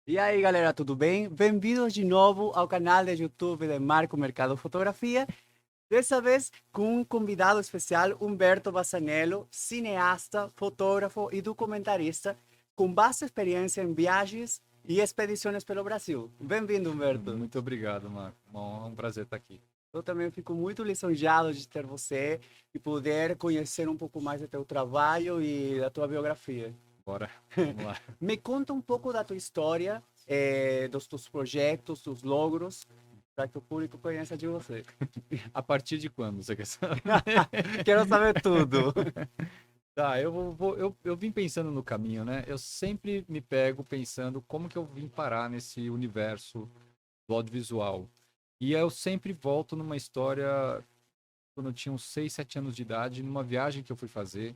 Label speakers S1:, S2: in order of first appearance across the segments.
S1: E aí, galera, tudo bem? Bem-vindos de novo ao canal de YouTube de Marco Mercado Fotografia. Dessa vez com um convidado especial, Humberto Bassanello, cineasta, fotógrafo e documentarista, com vasta experiência em viagens e expedições pelo Brasil. Bem-vindo, Humberto.
S2: Muito obrigado, Marco. Uma honra, um prazer estar aqui.
S1: Eu também fico muito lisonjeado de ter você e poder conhecer um pouco mais do teu trabalho e da tua biografia.
S2: Bora, vamos lá.
S1: Me conta um pouco da tua história, dos teus projetos, dos logros, para que o público conheça de você.
S2: A partir de quando você quer saber?
S1: Quero saber tudo.
S2: Tá, eu vim pensando no caminho, né? Eu sempre me pego pensando como que eu vim parar nesse universo do audiovisual. E eu sempre volto numa história quando eu tinha uns 6, 7 anos de idade, numa viagem que eu fui fazer,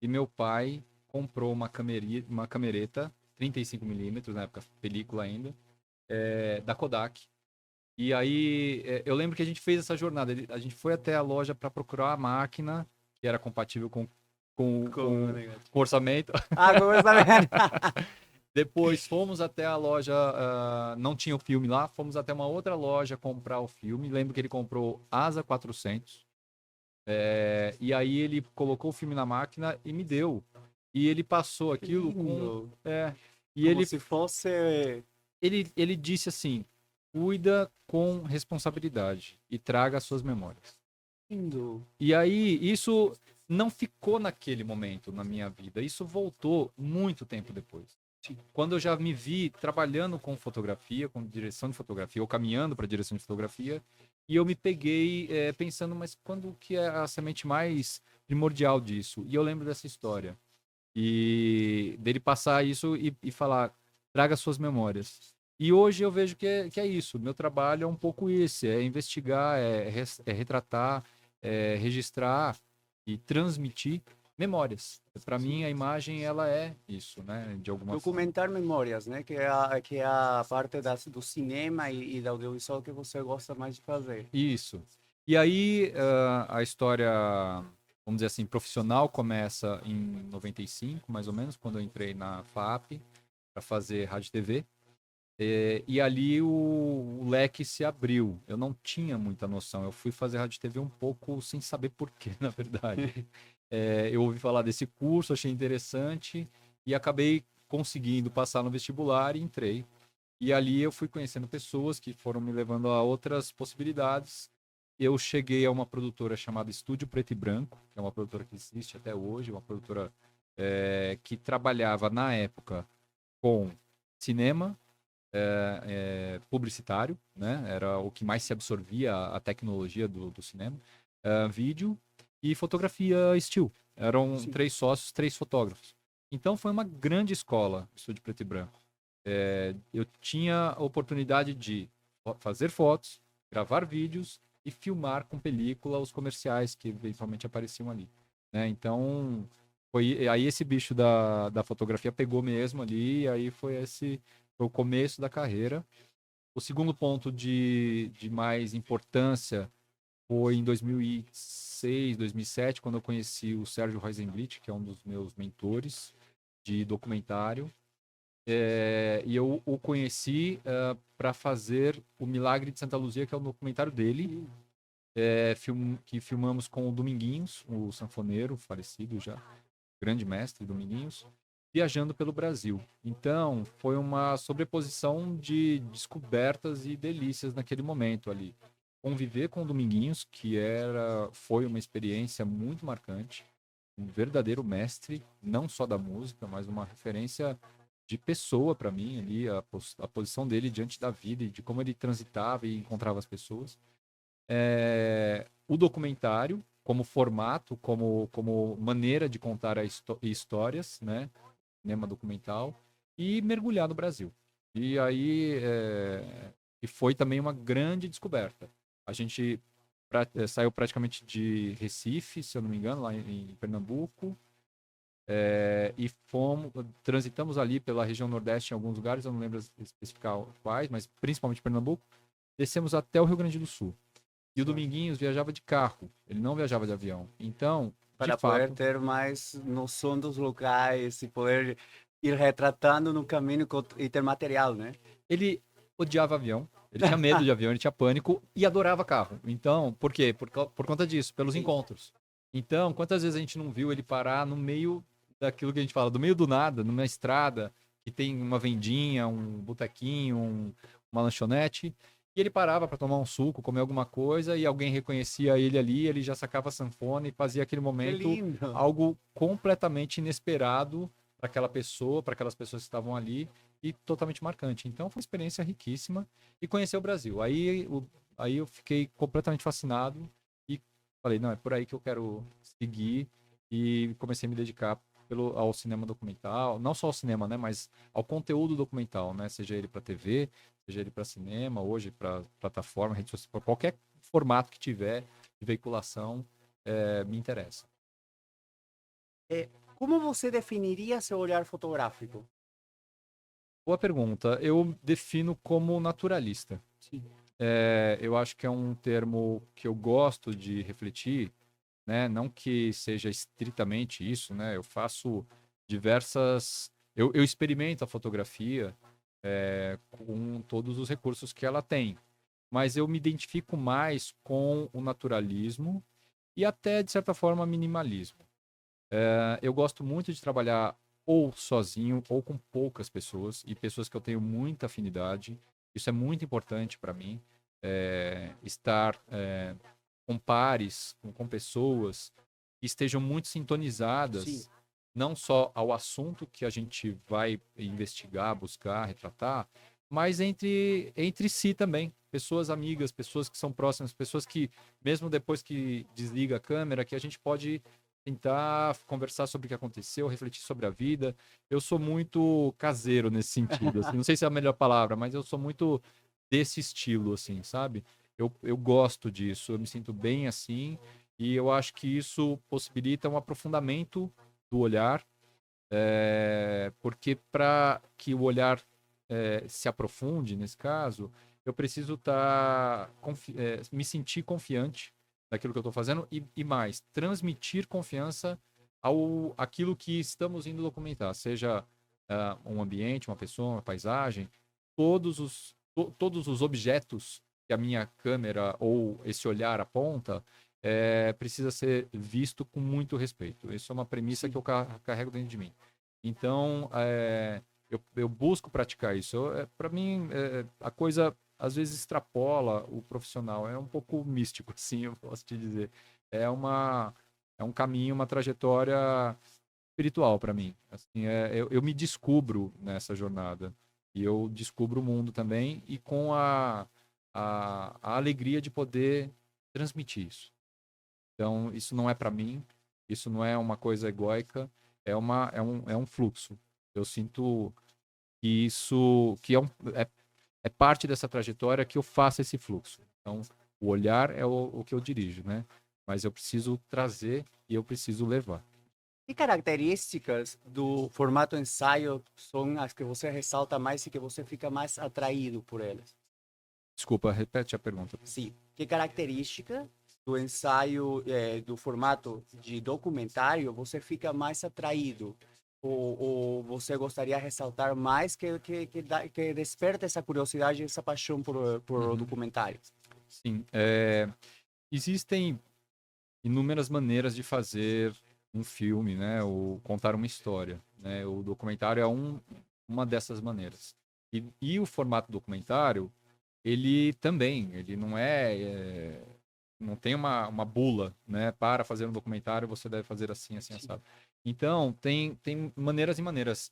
S2: e meu pai comprou uma camereta 35 mm, na época película ainda, da Kodak. E aí, eu lembro que a gente fez essa jornada. A gente foi até a loja para procurar a máquina que era compatível com o orçamento.
S1: Ah, como eu sabia.
S2: Depois fomos até a loja, não tinha o filme lá, fomos até uma outra loja comprar o filme. Lembro que ele comprou Asa 400. E aí ele colocou o filme na máquina e me deu. E ele passou
S1: Que
S2: aquilo com.
S1: lindo.
S2: E
S1: Como
S2: ele,
S1: se fosse
S2: ele disse assim: cuida com responsabilidade e traga as suas memórias.
S1: lindo.
S2: E aí, isso não ficou naquele momento na minha vida. Isso voltou muito tempo depois. Quando eu já me vi trabalhando com fotografia, com direção de fotografia, ou caminhando para direção de fotografia, e eu me peguei pensando, mas quando que é a semente mais primordial disso? E eu lembro dessa história. E dele passar isso e falar, traga suas memórias. E hoje eu vejo que é isso. Meu trabalho é um pouco isso, é investigar, é retratar, é registrar e transmitir memórias. Para mim,
S1: Sim.
S2: a imagem, ela é isso, né? De alguma forma.
S1: Documentar memórias, né? Que é a parte do cinema e da audiovisual que você gosta mais de fazer.
S2: Isso. E aí, a história, vamos dizer assim, profissional começa em 95, mais ou menos, quando eu entrei na FAP para fazer rádio e TV. E ali o leque se abriu. Eu não tinha muita noção. Eu fui fazer rádio e TV um pouco sem saber porquê, na verdade. Eu ouvi falar desse curso, achei interessante e acabei conseguindo passar no vestibular e entrei. E ali eu fui conhecendo pessoas que foram me levando a outras possibilidades. Eu cheguei a uma produtora chamada Estúdio Preto e Branco, que é uma produtora que existe até hoje, uma produtora que trabalhava na época com cinema, publicitário, né? Era o que mais se absorvia a tecnologia do cinema, vídeo e fotografia still. Eram
S1: Sim.
S2: 3 sócios, 3 fotógrafos. Então foi uma grande escola, Estúdio Preto e Branco. Eu tinha a oportunidade de fazer fotos, gravar vídeos e filmar com película os comerciais que eventualmente apareciam ali, né? Então, aí esse bicho da fotografia pegou mesmo ali, e aí foi o começo da carreira. O segundo ponto de mais importância foi em 2006, 2007, quando eu conheci o Sérgio Rosenblit, que é um dos meus mentores de documentário. E eu o conheci para fazer O Milagre de Santa Luzia, que é o documentário dele, que filmamos com o Dominguinhos, o sanfoneiro falecido já, grande mestre Dominguinhos, viajando pelo Brasil. Então, foi uma sobreposição de descobertas e delícias naquele momento ali. Conviver com o Dominguinhos, foi uma experiência muito marcante, um verdadeiro mestre, não só da música, mas uma referência de pessoa para mim ali, a posição dele diante da vida e de como ele transitava e encontrava as pessoas. O documentário, como formato, como maneira de contar histórias, né? Cinema documental, e mergulhar no Brasil. E aí e foi também uma grande descoberta. A gente saiu praticamente de Recife, se eu não me engano, lá em Pernambuco, e transitamos ali pela região Nordeste em alguns lugares, eu não lembro especificar quais, mas principalmente Pernambuco, descemos até o Rio Grande do Sul. E o
S1: Certo.
S2: Dominguinhos viajava de carro, ele não viajava de avião. Então, de
S1: Para poder
S2: fato,
S1: ter mais noção dos locais e poder Ir retratando no caminho e ter material, né?
S2: Ele odiava avião, ele tinha medo de avião, ele tinha pânico e adorava carro. Então, por quê? Por conta disso, pelos
S1: Sim.
S2: encontros. Então, quantas vezes a gente não viu ele parar no meio daquilo que a gente fala, do meio do nada, numa estrada, que tem uma vendinha, um botequinho, uma lanchonete, e ele parava para tomar um suco, comer alguma coisa, e alguém reconhecia ele ali, ele já sacava a sanfona e fazia aquele
S1: Que
S2: momento
S1: lindo!
S2: algo completamente inesperado para aquela pessoa, para aquelas pessoas que estavam ali, e totalmente marcante. Então foi uma experiência riquíssima e conhecer o Brasil. Aí eu fiquei completamente fascinado e falei, não, é por aí que eu quero seguir e comecei a me dedicar ao cinema documental, não só ao cinema, né, mas ao conteúdo documental, né, seja ele para TV, seja ele para cinema, hoje para plataforma, rede social, qualquer formato que tiver de veiculação, me interessa.
S1: Como você definiria seu olhar fotográfico?
S2: Boa pergunta. Eu defino como naturalista.
S1: Sim.
S2: Eu acho que é um termo que eu gosto de refletir, né? Não que seja estritamente isso, né? Eu faço diversas. Eu experimento a fotografia com todos os recursos que ela tem, mas eu me identifico mais com o naturalismo e até, de certa forma, minimalismo. Eu gosto muito de trabalhar ou sozinho ou com poucas pessoas e pessoas que eu tenho muita afinidade. Isso é muito importante para mim. Estar com pares, com pessoas que estejam muito
S1: Sim.
S2: sintonizadas, não só ao assunto que a gente vai investigar, buscar, retratar, mas entre si também. Pessoas amigas, pessoas que são próximas, pessoas que, mesmo depois que desliga a câmera, que a gente pode tentar conversar sobre o que aconteceu, refletir sobre a vida. Eu sou muito caseiro nesse sentido, assim. Não sei se é a melhor palavra, mas eu sou muito desse estilo, assim, sabe? Eu gosto disso, eu me sinto bem assim, e eu acho que isso possibilita um aprofundamento do olhar, porque para que o olhar se aprofunde, nesse caso, eu preciso me sentir confiante daquilo que eu estou fazendo e mais, transmitir confiança aquilo que estamos indo documentar, seja um ambiente, uma pessoa, uma paisagem, todos os objetos que a minha câmera ou esse olhar aponta, precisa ser visto com muito respeito. Isso é uma premissa que eu carrego dentro de mim. Então, eu busco praticar isso. Para mim, a coisa às vezes extrapola o profissional. É um pouco místico, assim, eu posso te dizer. É um caminho, uma trajetória espiritual para mim. Assim, eu me descubro nessa jornada. E eu descubro o mundo também e com a alegria de poder transmitir isso. Então, isso não é para mim, isso não é uma coisa egóica, é um fluxo. Eu sinto que isso que é parte dessa trajetória que eu faço esse fluxo. Então, o olhar é o que eu dirijo, né? Mas eu preciso trazer e eu preciso levar.
S1: Que características do formato ensaio são as que você ressalta mais e que você fica mais atraído por elas?
S2: Desculpa, repete a pergunta.
S1: Sim. Que característica do ensaio, do formato de documentário, você fica mais atraído? Ou você gostaria de ressaltar mais que desperta essa curiosidade, essa paixão por documentário?
S2: Sim, existem inúmeras maneiras de fazer um filme, né, ou contar uma história, né? O documentário é uma dessas maneiras. E o formato documentário, ele também, ele não tem uma bula, né? Para fazer um documentário você deve fazer assim, assim, assado. Então, tem maneiras e maneiras.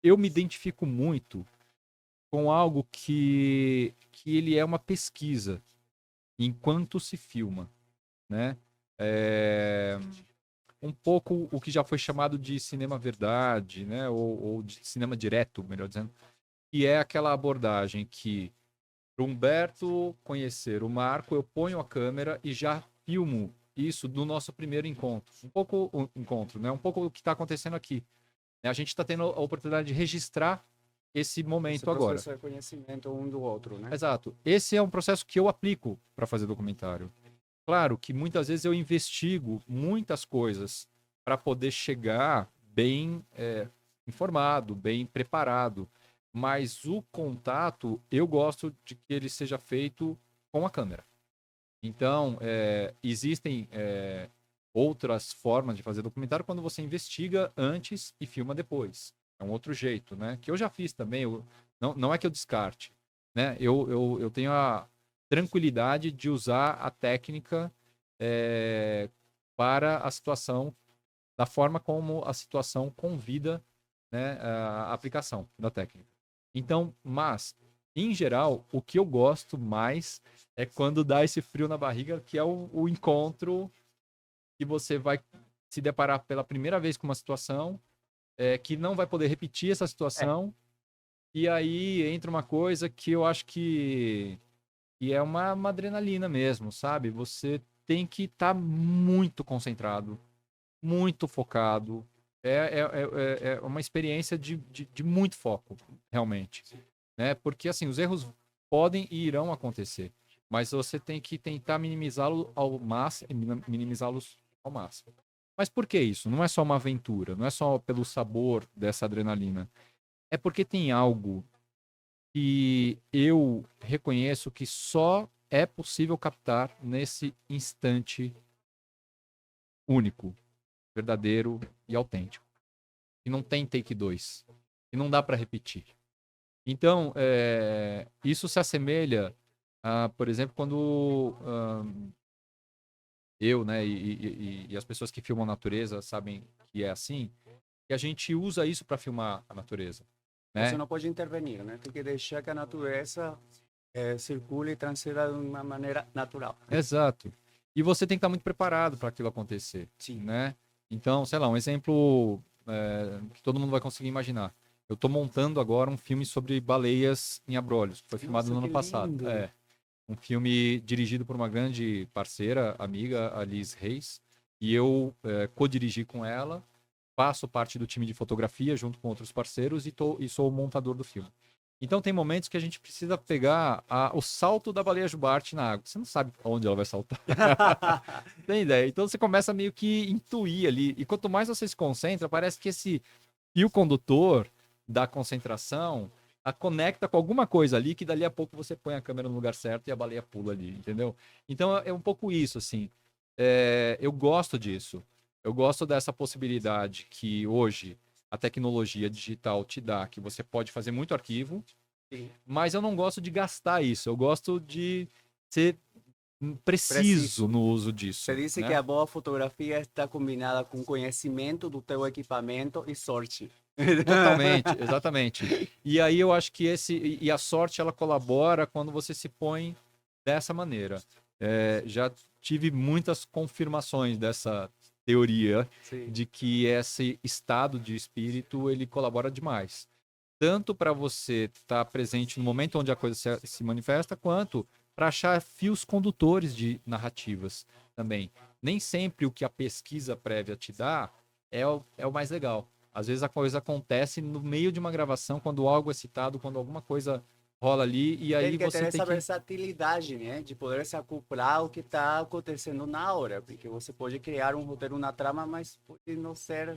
S2: Eu me identifico muito com algo que ele é uma pesquisa enquanto se filma, né? É, um pouco o que já foi chamado de cinema verdade, né? Ou de cinema direto, melhor dizendo, que é aquela abordagem que para o Humberto conhecer o Marco, eu ponho a câmera e já filmo isso do nosso primeiro encontro. Um pouco o encontro, né? Um pouco o que está acontecendo aqui. A gente está tendo a oportunidade de registrar esse momento agora.
S1: Esse processo de conhecimento um do outro, né?
S2: Exato. Esse é um processo que eu aplico para fazer documentário. Claro que muitas vezes eu investigo muitas coisas para poder chegar bem informado, bem preparado. Mas o contato, eu gosto de que ele seja feito com a câmera. Então, existem outras formas de fazer documentário quando você investiga antes e filma depois. É um outro jeito, né? Que eu já fiz também. Não é que eu descarte, né? Eu tenho a tranquilidade de usar a técnica para a situação, da forma como a situação convida, né, a aplicação da técnica. Então, mas, em geral, o que eu gosto mais é quando dá esse frio na barriga, que é o encontro que você vai se deparar pela primeira vez com uma situação, que não vai poder repetir essa
S1: É,
S2: situação, e aí entra uma coisa que eu acho que é uma adrenalina mesmo, sabe? Você tem que estar muito concentrado, muito focado. É uma experiência de muito foco, realmente. Né? Porque, assim, os erros podem e irão acontecer, mas você tem que tentar minimizá-los ao máximo. Mas por que isso? Não é só uma aventura, não é só pelo sabor dessa adrenalina. É porque tem algo que eu reconheço que só é possível captar nesse instante único, verdadeiro e autêntico. E não tem take 2. E não dá para repetir. Então, isso se assemelha a, por exemplo, quando eu, né, e as pessoas que filmam a natureza sabem que é assim, que a gente usa isso para filmar a natureza,
S1: você
S2: né?
S1: não pode intervenir, né? Tem que deixar que a natureza circule e transita de uma maneira natural.
S2: Exato. E você tem que estar muito preparado para aquilo acontecer,
S1: Sim.
S2: né? Então, sei lá, um exemplo que todo mundo vai conseguir imaginar. Eu estou montando agora um filme sobre baleias em abrolhos, que foi filmado
S1: Nossa,
S2: no
S1: que
S2: ano passado.
S1: lindo!
S2: Um filme dirigido por uma grande parceira, amiga, a Liz Reis, e eu co-dirigi com ela, faço parte do time de fotografia junto com outros parceiros e sou o montador do filme. Então tem momentos que a gente precisa pegar o salto da baleia jubarte na água. Você não sabe onde ela vai saltar. Tem ideia? Então você começa meio que intuir ali. E quanto mais você se concentra, parece que esse fio condutor da concentração a conecta com alguma coisa ali que dali a pouco você põe a câmera no lugar certo e a baleia pula ali, entendeu? Então é um pouco isso, assim. Eu gosto disso. Eu gosto dessa possibilidade que hoje a tecnologia digital te dá, que você pode fazer muito arquivo,
S1: Sim,
S2: mas eu não gosto de gastar isso. Eu gosto de ser preciso
S1: preciso.
S2: no uso
S1: Você
S2: disso,
S1: disse que
S2: né?
S1: a boa fotografia está combinada com conhecimento do teu equipamento e sorte.
S2: Totalmente, exatamente. E aí eu acho que e a sorte ela colabora quando você se põe dessa maneira. Já tive muitas confirmações dessa teoria
S1: Sim.
S2: de que esse estado de espírito ele colabora demais, tanto para você estar presente no momento onde a coisa se manifesta, quanto para achar fios condutores de narrativas também. Nem sempre o que a pesquisa prévia te dá é o mais legal. Às vezes a coisa acontece no meio de uma gravação, quando algo é citado, quando alguma coisa rola ali, e
S1: Tem
S2: aí
S1: que ter
S2: você tem
S1: essa
S2: que.
S1: versatilidade, né? De poder se acoplar ao que está acontecendo na hora. Porque você pode criar um roteiro, uma trama, mas pode não ser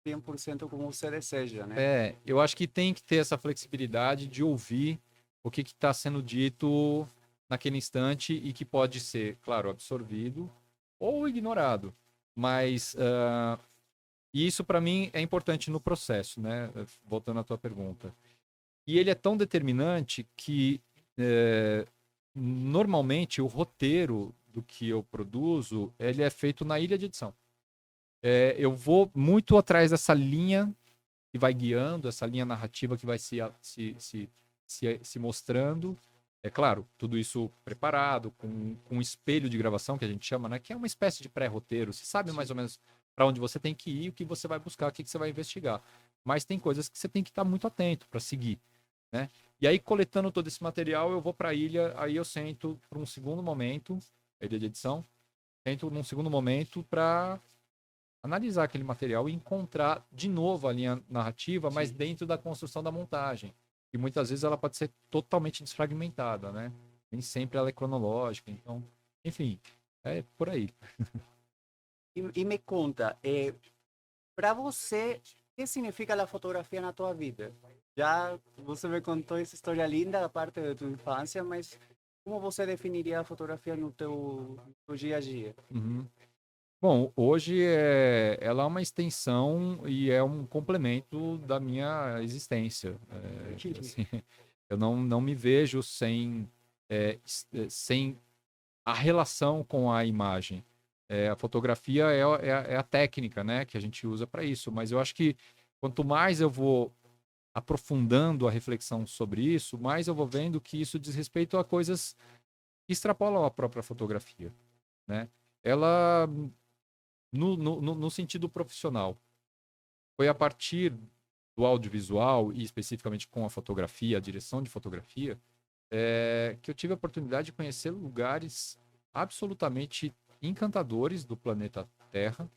S1: 100% como você deseja, né?
S2: Eu acho que tem que ter essa flexibilidade de ouvir o que está sendo dito naquele instante e que pode ser, claro, absorvido ou ignorado. Mas isso para mim é importante no processo, né? Voltando à tua pergunta. E ele é tão determinante que normalmente o roteiro do que eu produzo ele é feito na ilha de edição. Eu vou muito atrás dessa linha que vai guiando, essa linha narrativa que vai se mostrando. É claro, tudo isso preparado, com um espelho de gravação, que a gente chama, né? Que é uma espécie de pré-roteiro. Você sabe mais ou menos para onde você tem que ir, o que você vai buscar, o que você vai investigar. Mas tem coisas que você tem que estar muito atento para seguir, né? E aí, coletando todo esse material, eu vou para a ilha, aí eu sento para um segundo momento, a ilha de edição, sento num segundo momento para analisar aquele material e encontrar de novo a linha narrativa, mas
S1: Sim.
S2: dentro da construção da montagem. E muitas vezes ela pode ser totalmente desfragmentada, né? Nem sempre ela é cronológica, então, enfim, é por aí.
S1: E me conta, para você, o que significa a fotografia na tua vida? Já você me contou essa história linda da parte da tua infância, mas como você definiria a fotografia no teu dia a dia?
S2: Uhum. Bom, hoje ela é uma extensão e é um complemento da minha existência. Assim, eu não me vejo sem a relação com a imagem. A fotografia é a técnica, né, que a gente usa para isso, mas eu acho que quanto mais eu vou aprofundando a reflexão sobre isso, mais eu vou vendo que isso diz respeito a coisas que extrapolam a própria fotografia, né? Ela, no sentido profissional, foi a partir do audiovisual e especificamente com a fotografia, a direção de fotografia, que eu tive a oportunidade de conhecer lugares absolutamente encantadores do planeta Terra,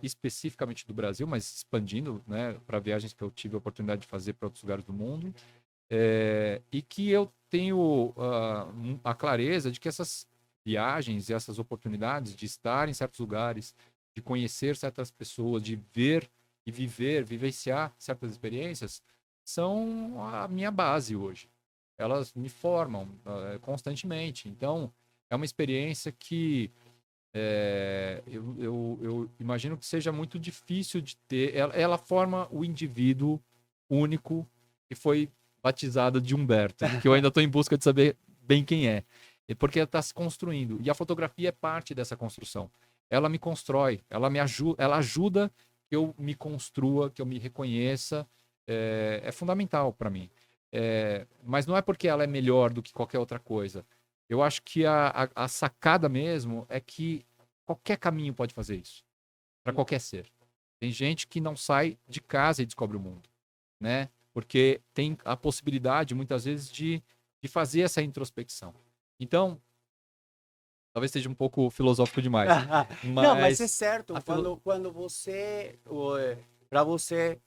S2: especificamente do Brasil, mas expandindo, né, para viagens que eu tive a oportunidade de fazer para outros lugares do mundo, e que eu tenho a clareza de que essas viagens e essas oportunidades de estar em certos lugares, de conhecer certas pessoas, de ver e vivenciar certas experiências, são a minha base hoje. Elas me formam constantemente. Então, é uma experiência que eu imagino que seja muito difícil de ter. Ela forma o indivíduo único que foi batizado de Humberto, que eu ainda estou em busca de saber bem quem é. Porque ela está se construindo. E a fotografia é parte dessa construção. Ela me constrói, ela ajuda que eu me construa, que eu me reconheça. É fundamental para mim. Mas não é porque ela é melhor do que qualquer outra coisa. Eu acho que a sacada mesmo é que qualquer caminho pode fazer isso, para qualquer ser. Tem gente que não sai de casa e descobre o mundo, né? Porque tem a possibilidade, muitas vezes, de fazer essa introspecção. Então, talvez seja um pouco filosófico demais,
S1: Não, mas é
S2: mas
S1: certo.
S2: a
S1: Quando você, para você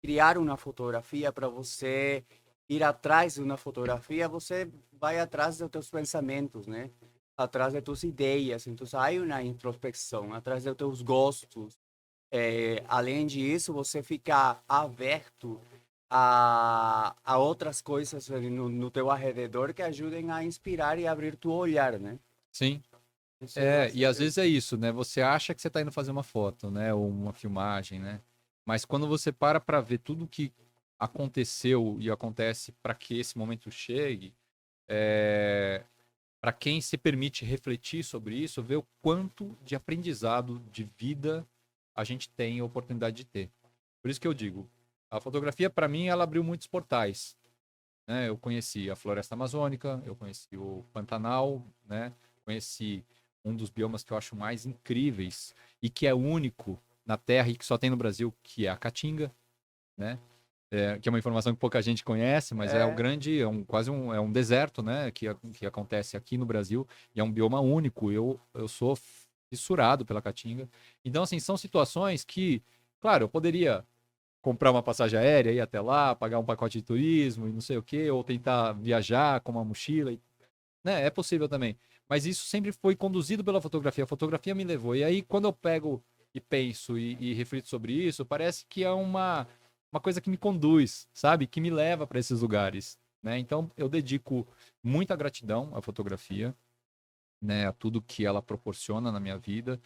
S1: criar uma fotografia, para você ir atrás de uma fotografia, você vai atrás dos teus pensamentos, né? Atrás das tuas ideias. Então, há uma introspecção, atrás dos teus gostos. Além disso, você fica aberto a outras coisas no teu arredor que ajudem a inspirar e abrir teu olhar, né?
S2: sim.
S1: Isso é
S2: E às
S1: bastante.
S2: vezes é isso, né? Você acha que você está indo fazer uma foto, né? Ou uma filmagem, né? Mas quando você para ver tudo que aconteceu e acontece para que esse momento chegue, para quem se permite refletir sobre isso, ver o quanto de aprendizado de vida a gente tem a oportunidade de ter. Por isso que eu digo, a fotografia para mim ela abriu muitos portais, né? Eu conheci a Floresta Amazônica, eu conheci o Pantanal, né? Conheci um dos biomas que eu acho mais incríveis e que é único na Terra e que só tem no Brasil, que é a Caatinga, né? Que é uma informação que pouca gente conhece, mas é o
S1: É,
S2: grande, é um deserto, né? Que acontece aqui no Brasil e é um bioma único. Eu sou fissurado pela Caatinga. Então, assim, são situações que, claro, eu poderia comprar uma passagem aérea, ir até lá, pagar um pacote de turismo e não sei o quê, ou tentar viajar com uma mochila, né? É possível também. Mas isso sempre foi conduzido pela fotografia. A fotografia me levou. E aí, quando eu pego e penso e reflito sobre isso, parece que é uma coisa que me conduz, sabe? Que me leva para esses lugares, né? Então, eu dedico muita gratidão à fotografia, né? A tudo que ela proporciona na minha vida,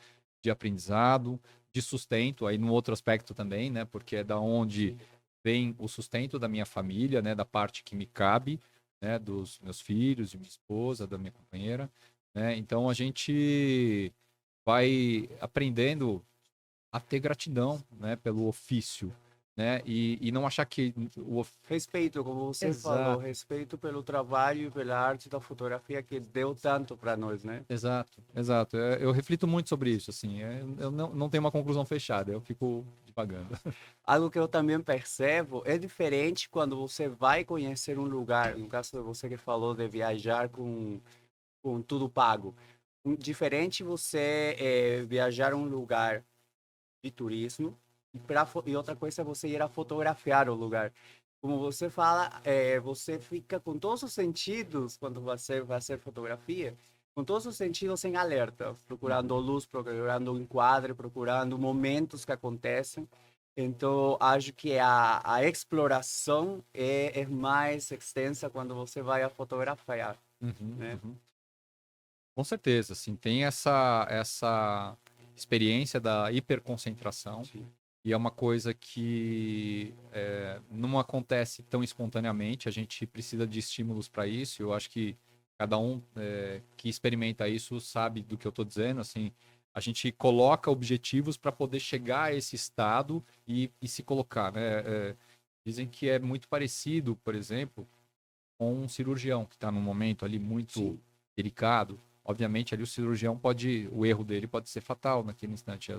S2: de aprendizado, de sustento, aí no outro aspecto também, né? Porque é da onde vem o sustento da minha família, né? Da parte que me cabe, né? Dos meus filhos, de minha esposa, da minha companheira, né? Então a gente vai aprendendo a ter gratidão, né? Pelo ofício, né? E não achar que
S1: respeito, como você falou,
S2: Exato.
S1: respeito pelo trabalho e pela arte da fotografia que deu tanto para nós, né?
S2: Exato, exato. Eu reflito muito sobre isso, assim. Eu não tenho uma conclusão fechada, eu fico divagando.
S1: Algo que eu também percebo é diferente quando você vai conhecer um lugar, no caso de você que falou de viajar com tudo pago. Diferente você viajar a um lugar de turismo e outra coisa é você ir a fotografiar o lugar. Como você fala, você fica com todos os sentidos quando você vai fazer fotografia, com todos os sentidos em alerta, procurando
S2: Uhum.
S1: luz, procurando enquadre, procurando momentos que acontecem. Então, acho que a exploração é mais extensa quando você vai a fotografar,
S2: Uhum,
S1: né?
S2: uhum. Com certeza, assim, tem essa experiência da hiperconcentração.
S1: Sim.
S2: E é uma coisa que não acontece tão espontaneamente, a gente precisa de estímulos para isso. Eu acho que cada um que experimenta isso sabe do que eu estou dizendo. Assim, a gente coloca objetivos para poder chegar a esse estado e se colocar, né? Dizem que é muito parecido, por exemplo, com um cirurgião que está num momento ali muito
S1: Sim.
S2: delicado. Obviamente, ali o cirurgião o erro dele pode ser fatal naquele instante.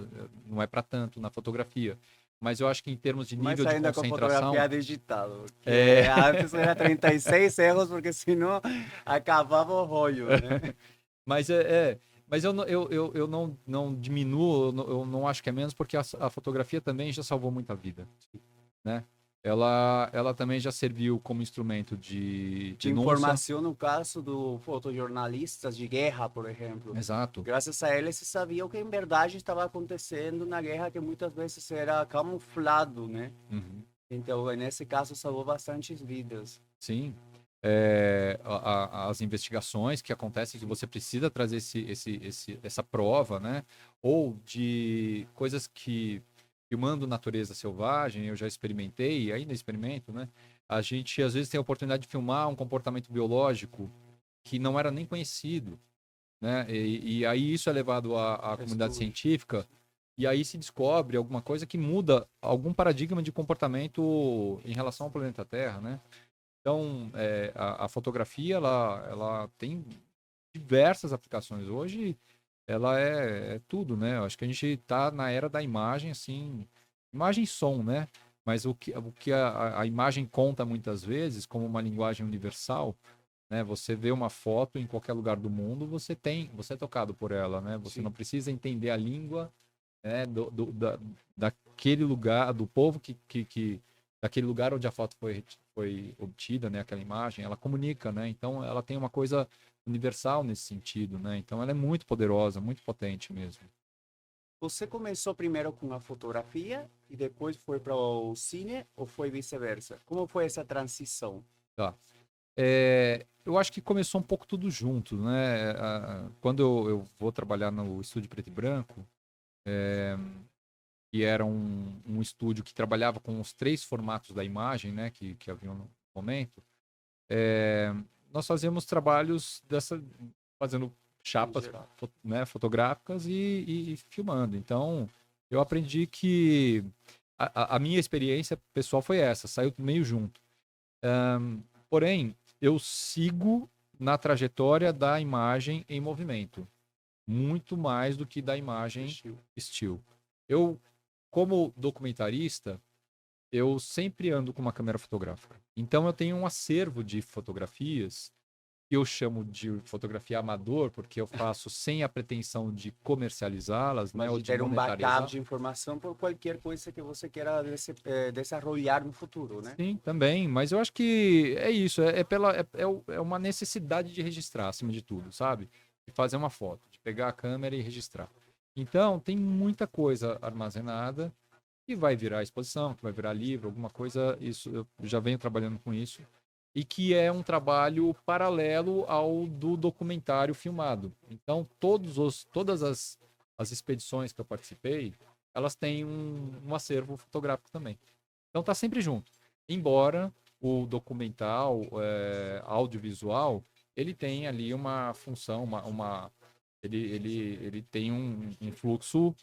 S2: Não é para tanto na fotografia. Mas eu acho que em termos de
S1: Mas
S2: nível de
S1: ainda com
S2: concentração,
S1: fotografia digital,
S2: é,
S1: que antes era 36 erros, porque senão acabava o rolho, né?
S2: mas mas eu não diminuo, eu não acho que é menos, porque a fotografia também já salvou muita vida, né? Ela também já serviu como instrumento de
S1: De
S2: denúncia.
S1: informação no caso do fotojornalistas de guerra, por exemplo.
S2: Exato.
S1: Graças a eles se sabia o que em verdade estava acontecendo na guerra, que muitas vezes era camuflado, né?
S2: Uhum.
S1: Então, nesse caso, salvou bastantes vidas.
S2: Sim. As investigações que acontecem, que você precisa trazer essa prova, né? Ou de coisas que, filmando natureza selvagem, eu já experimentei e ainda experimento, né? A gente, às vezes, tem a oportunidade de filmar um comportamento biológico que não era nem conhecido, né? E aí isso é levado à comunidade
S1: Estudo.
S2: científica e aí se descobre alguma coisa que muda algum paradigma de comportamento em relação ao planeta Terra, né? Então, a fotografia, ela tem diversas aplicações. Hoje, ela é tudo, né? Eu acho que a gente está na era da imagem, assim, imagem e som, né? Mas o que a imagem conta muitas vezes, como uma linguagem universal, né? Você vê uma foto em qualquer lugar do mundo, você é tocado por ela, né? Você não
S1: Sim.
S2: precisa entender a língua, né? Daquele lugar, do povo daquele lugar onde a foto foi obtida, né? Aquela imagem, ela comunica, né? Então, ela tem uma coisa universal nesse sentido, né? Então, ela é muito poderosa, muito potente mesmo.
S1: Você começou primeiro com a fotografia e depois foi para o cine ou foi vice-versa? Como foi essa transição?
S2: Tá. Eu acho que começou um pouco tudo junto, né? Quando eu vou trabalhar no estúdio preto e branco, que era um estúdio que trabalhava com os três formatos da imagem, né, que havia no momento, é, nós fazíamos trabalhos fazendo
S1: Em
S2: chapas,
S1: geral.
S2: né, fotográficas e filmando. Então, eu aprendi que a minha experiência pessoal foi essa, saiu meio junto. Porém, eu sigo na trajetória da imagem em movimento, muito mais do que da imagem
S1: Assistiu.
S2: still. Eu como documentarista, eu sempre ando com uma câmera fotográfica. Então eu tenho um acervo de fotografias que eu chamo de fotografia amador, porque eu faço sem a pretensão de comercializá-las, né,
S1: Mas
S2: ou
S1: de
S2: de
S1: ter um backup
S2: monetarizar.
S1: de informação por qualquer coisa que você queira desenvolver no futuro, né?
S2: Sim, também, mas eu acho que é isso, é uma necessidade de registrar, acima de tudo, sabe? De fazer uma foto, de pegar a câmera e registrar. Então, tem muita coisa armazenada que vai virar exposição, que vai virar livro, alguma coisa, isso eu já venho trabalhando com isso, e que é um trabalho paralelo ao do documentário filmado. Então, todas as expedições que eu participei, elas têm um acervo fotográfico também. Então, tá sempre junto. Embora o documental, audiovisual, ele tem ali uma função, ele tem um fluxo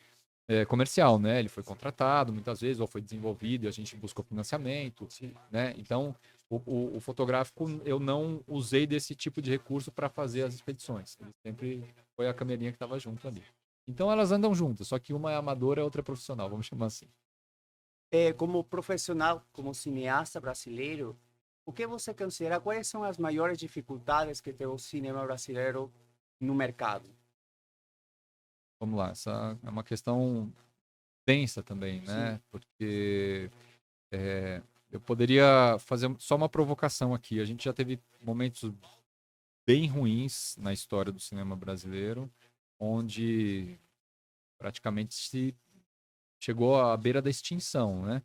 S2: comercial, né? Ele foi contratado muitas vezes, ou foi desenvolvido e a gente buscou financiamento,
S1: Sim.
S2: né? Então, o fotográfico, eu não usei desse tipo de recurso para fazer as expedições. Ele sempre foi a câmerinha que estava junto ali. Então, elas andam juntas, só que uma é amadora e a outra é profissional, vamos chamar assim.
S1: Como profissional, como cineasta brasileiro, o que você considera, quais são as maiores dificuldades que tem o cinema brasileiro no mercado?
S2: Vamos lá, essa é uma questão densa também,
S1: Sim.
S2: né? Porque eu poderia fazer só uma provocação aqui. A gente já teve momentos bem ruins na história do cinema brasileiro, onde praticamente se chegou à beira da extinção, né?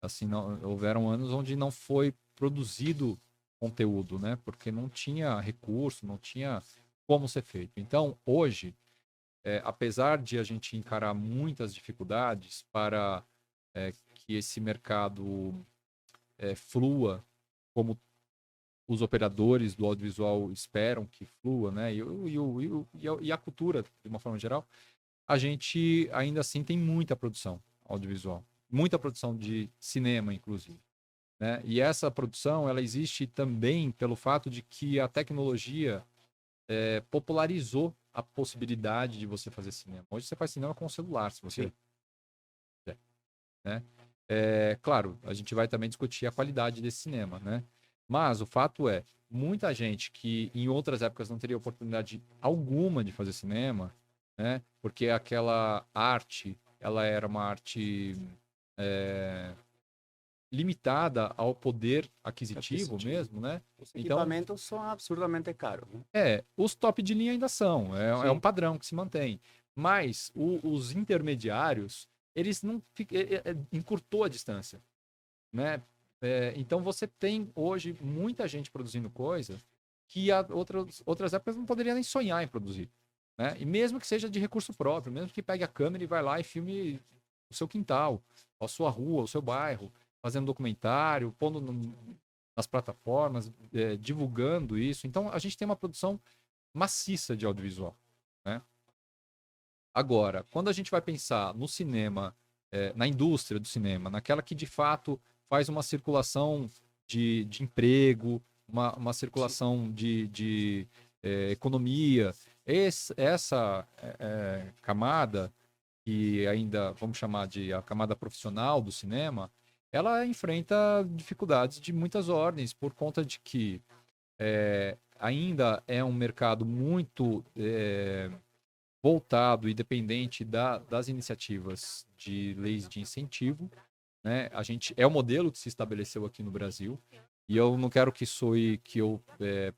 S2: Assim, houveram anos onde não foi produzido conteúdo, né? Porque não tinha recurso, não tinha como ser feito. Então, hoje, apesar de a gente encarar muitas dificuldades para que esse mercado flua como os operadores do audiovisual esperam que flua, né? E a cultura, de uma forma geral, a gente ainda assim tem muita produção audiovisual, muita produção de cinema, inclusive. Né? E essa produção, ela existe também pelo fato de que a tecnologia popularizou a possibilidade de você fazer cinema. Hoje você faz cinema com o celular, se você quiser, né? Claro, a gente vai também discutir a qualidade desse cinema, né? Mas o fato é, muita gente que em outras épocas não teria oportunidade alguma de fazer cinema, né? Porque aquela arte, ela era uma arte limitada ao poder aquisitivo mesmo, né?
S1: Os
S2: Então,
S1: equipamentos são absurdamente caros, né?
S2: os top de linha ainda são, é um
S1: Sim.
S2: padrão que se mantém. Mas os intermediários, eles não encurtou a distância, né? Então você tem hoje muita gente produzindo coisa que outras épocas não poderia nem sonhar em produzir, né? E mesmo que seja de recurso próprio, mesmo que pegue a câmera e vai lá e filme o seu quintal, a sua rua, o seu bairro, fazendo documentário, pondo nas plataformas, divulgando isso. Então a gente tem uma produção maciça de audiovisual, né? Agora, quando a gente vai pensar no cinema, na indústria do cinema, naquela que de fato faz uma circulação de emprego, uma circulação de economia, essa camada, que ainda vamos chamar de a camada profissional do cinema, ela enfrenta dificuldades de muitas ordens por conta de que ainda é um mercado muito voltado e dependente das iniciativas de leis de incentivo, né? A gente é o modelo que se estabeleceu aqui no Brasil. E eu não quero que soe que eu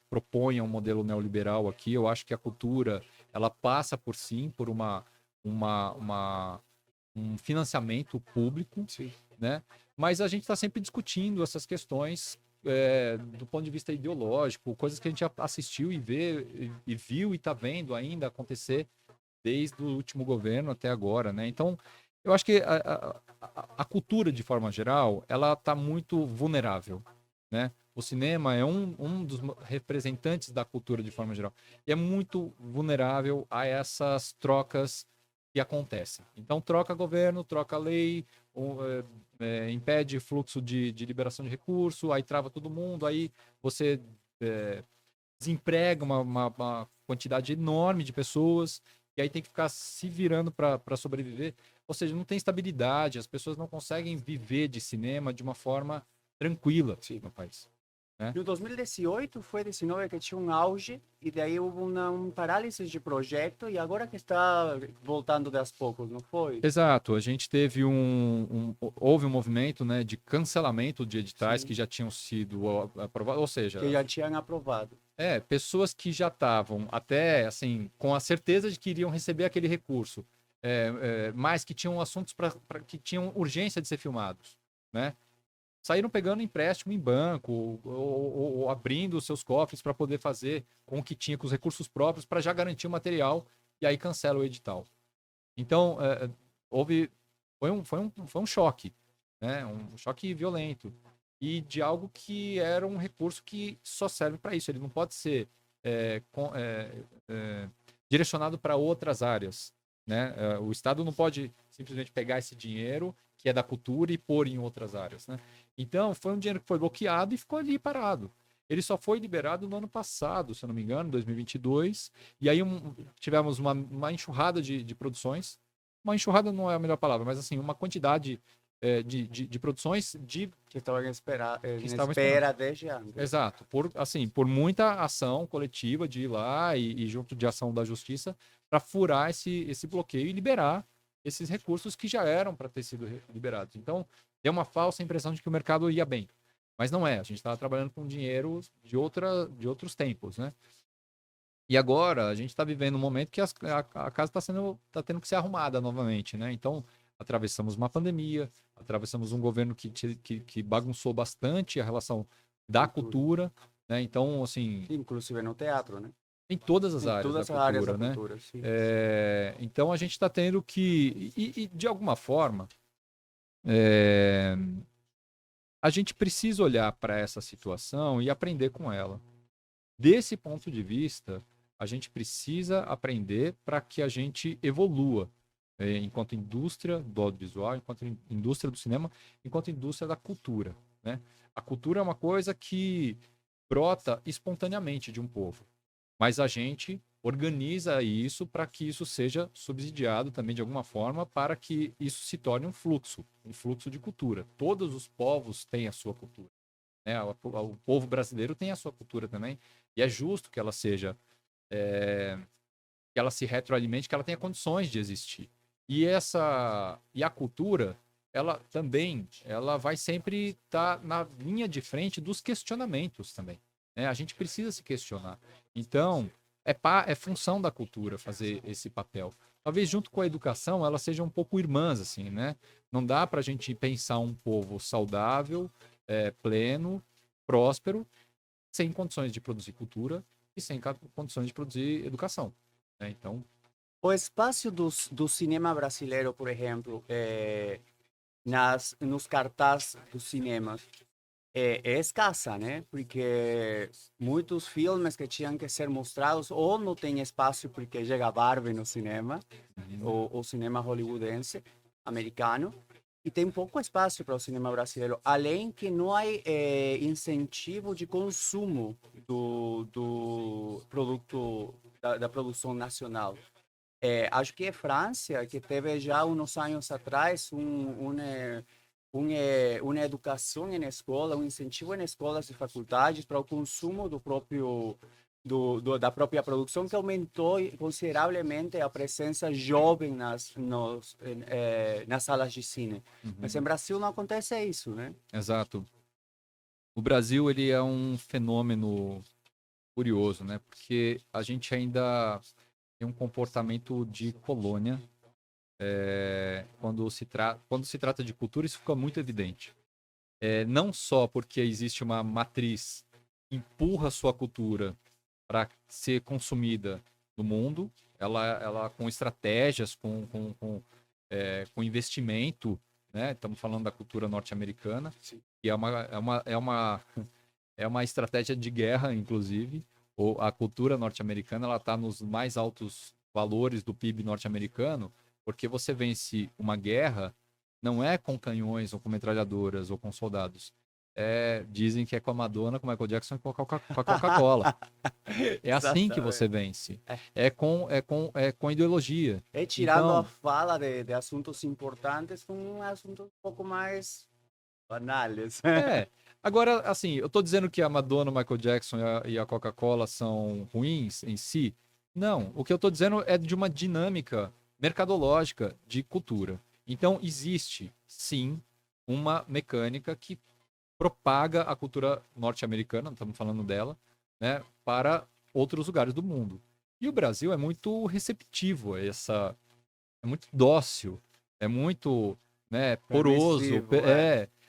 S2: proponha um modelo neoliberal aqui. Eu acho que a cultura ela passa por sim por um financiamento público,
S1: Sim.
S2: né? Mas a gente está sempre discutindo essas questões do ponto de vista ideológico, coisas que a gente assistiu e viu e está vendo ainda acontecer desde o último governo até agora, né? Então, eu acho que a cultura, de forma geral, ela está muito vulnerável, né? O cinema é um dos representantes da cultura, de forma geral, e é muito vulnerável a essas trocas que acontecem. Então, troca governo, troca lei, impede fluxo de liberação de recurso, aí trava todo mundo, aí você desemprega uma quantidade enorme de pessoas, e aí tem que ficar se virando para sobreviver. Ou seja, não tem estabilidade, as pessoas não conseguem viver de cinema de uma forma tranquila no país. Né?
S1: No 2018 foi 19 que tinha um auge e daí houve uma parálise de projeto e agora que está voltando de aos poucos, não foi?
S2: Exato, a gente teve houve um movimento, né, de cancelamento de editais
S1: Sim.
S2: que já tinham sido aprovados, ou seja,
S1: Que já tinham aprovado.
S2: pessoas que já estavam até assim com a certeza de que iriam receber aquele recurso, mas que tinham assuntos que tinham urgência de ser filmados, né? Saíram pegando empréstimo em banco ou abrindo os seus cofres para poder fazer com o que tinha com os recursos próprios para já garantir o material e aí cancela o edital. Então foi um choque, né? Um choque violento e de algo que era um recurso que só serve para isso. Ele não pode ser direcionado para outras áreas, né? O Estado não pode simplesmente pegar esse dinheiro que é da cultura e pôr em outras áreas, né? Então foi um dinheiro que foi bloqueado e ficou ali parado. Ele só foi liberado no ano passado, se eu não me engano, 2022. E aí tivemos uma enxurrada de produções. Uma enxurrada não é a melhor palavra, mas assim, uma quantidade de produções
S1: Que estavam em espera,
S2: que
S1: em
S2: estavam esperando.
S1: espera desde antes.
S2: Exato, por muita ação coletiva de ir lá e junto de ação da justiça para furar esse bloqueio e liberar esses recursos que já eram para ter sido liberados. Então, deu uma falsa impressão de que o mercado ia bem. Mas não é, a gente estava trabalhando com dinheiro de outros tempos, né? E agora a gente está vivendo um momento que a casa está tendo que ser arrumada novamente, né? Então, atravessamos uma pandemia, atravessamos um governo que bagunçou bastante a relação da cultura, né? Então, assim,
S1: Inclusive no teatro, né?
S2: em todas as
S1: Em
S2: áreas da
S1: todas as áreas da
S2: cultura, né?
S1: cultura, sim.
S2: Então a gente está tendo que, e de alguma forma, é, a gente precisa olhar para essa situação e aprender com ela. Desse ponto de vista, a gente precisa aprender para que a gente evolua enquanto indústria do audiovisual, enquanto indústria do cinema, enquanto indústria da cultura, né? A cultura é uma coisa que brota espontaneamente de um povo, mas a gente organiza isso para que isso seja subsidiado também de alguma forma para que isso se torne um fluxo de cultura. Todos os povos têm a sua cultura, né? O povo brasileiro tem a sua cultura também, e é justo que ela seja, que ela se retroalimente, que ela tenha condições de existir. E a cultura, ela também, ela vai sempre estar na linha de frente dos questionamentos também, né? A gente precisa se questionar. Então, é função da cultura fazer esse papel. Talvez junto com a educação, elas sejam um pouco irmãs, assim, né? Não dá para a gente pensar um povo saudável, pleno, próspero, sem condições de produzir cultura e sem condições de produzir educação, né? Então,
S1: O espaço do cinema brasileiro, por exemplo, nos cartazes dos cinemas, é escassa, né? Porque muitos filmes que tinham que ser mostrados ou não tem espaço porque chega Barbie no cinema, o cinema hollywoodense, americano, e tem pouco espaço para o cinema brasileiro, além que não há incentivo de consumo do produto, da produção nacional. Acho que é França, que teve já uns anos atrás uma educação em escola, um incentivo em escolas e faculdades para o consumo do próprio da própria produção, que aumentou consideravelmente a presença jovem nas salas de cine. Mas em Brasil não acontece isso, né?
S2: exato. O Brasil, ele é um fenômeno curioso, né? Porque a gente ainda tem um comportamento de colônia. Quando se trata de cultura, isso fica muito evidente. Não só porque existe uma matriz que empurra sua cultura para ser consumida no mundo, ela com estratégias, com investimento, né? Estamos falando da cultura norte-americana, que é uma estratégia de guerra, inclusive. A cultura norte-americana ela está nos mais altos valores do PIB norte-americano, porque você vence uma guerra não é com canhões ou com metralhadoras ou com soldados. Dizem que é com a Madonna, com o Michael Jackson e com a Coca-Cola. É assim que você vence. É com ideologia.
S1: Tirando a
S2: Então,
S1: fala de assuntos importantes com assuntos um pouco mais banais.
S2: agora, assim, eu tô dizendo que a Madonna, o Michael Jackson e a Coca-Cola são ruins em si? Não. O que eu tô dizendo é de uma dinâmica mercadológica de cultura. Então, existe, sim, uma mecânica que propaga a cultura norte-americana, estamos falando dela, né, para outros lugares do mundo. E o Brasil é muito receptivo a é muito dócil, é muito, né, poroso,
S1: Permissivo,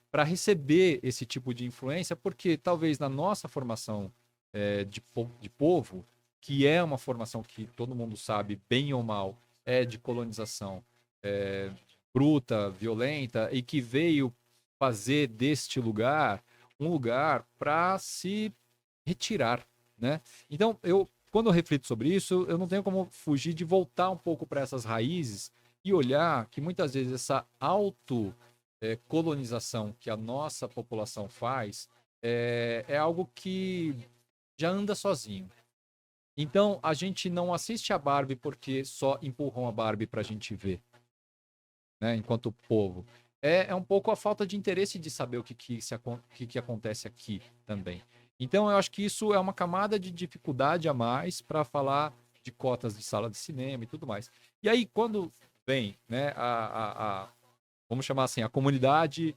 S2: para receber esse tipo de influência, porque talvez na nossa formação de povo, que é uma formação que todo mundo sabe, bem ou mal, é de colonização bruta, violenta, e que veio fazer deste lugar um lugar para se retirar, né? Então, quando eu reflito sobre isso, eu não tenho como fugir de voltar um pouco para essas raízes e olhar que muitas vezes essa colonização que a nossa população faz é algo que já anda sozinho. Então, a gente não assiste a Barbie porque só empurram a Barbie para a gente ver, né, enquanto povo. É um pouco a falta de interesse de saber o que acontece aqui também. Então, eu acho que isso é uma camada de dificuldade a mais para falar de cotas de sala de cinema e tudo mais. E aí, quando vem, né, vamos chamar assim, a comunidade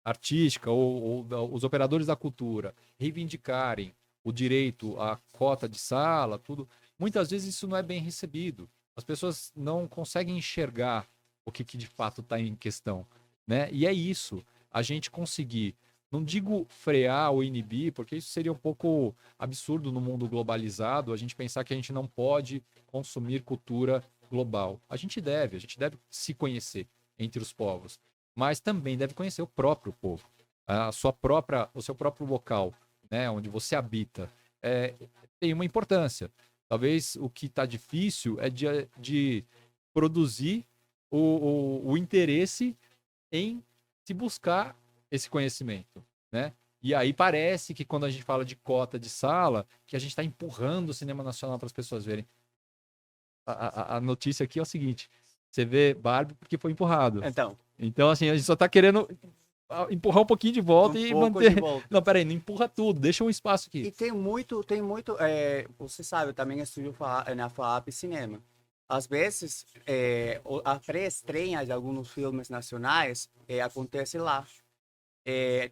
S2: artística ou os operadores da cultura reivindicarem o direito à cota de sala, tudo, muitas vezes isso não é bem recebido. As pessoas não conseguem enxergar o que, que de fato está em questão, né? E é isso, a gente conseguir, não digo frear ou inibir, porque isso seria um pouco absurdo no mundo globalizado, a gente pensar que a gente não pode consumir cultura global. A gente deve se conhecer entre os povos, mas também deve conhecer o próprio povo, o seu próprio local, né, onde você habita. Tem uma importância. Talvez o que está difícil é de produzir o interesse em se buscar esse conhecimento, né? E aí parece que quando a gente fala de cota de sala, que a gente está empurrando o cinema nacional para as pessoas verem. A notícia aqui é o seguinte: você vê Barbie porque foi empurrado. Então, assim, a gente só está querendo empurrar um pouquinho de volta e manter.
S1: De volta.
S2: Não, peraí, não empurra tudo, deixa um espaço aqui.
S1: E tem muito, você sabe, também estudo na FAAP Cinema. Às vezes, a pré-estreia de alguns filmes nacionais acontece lá.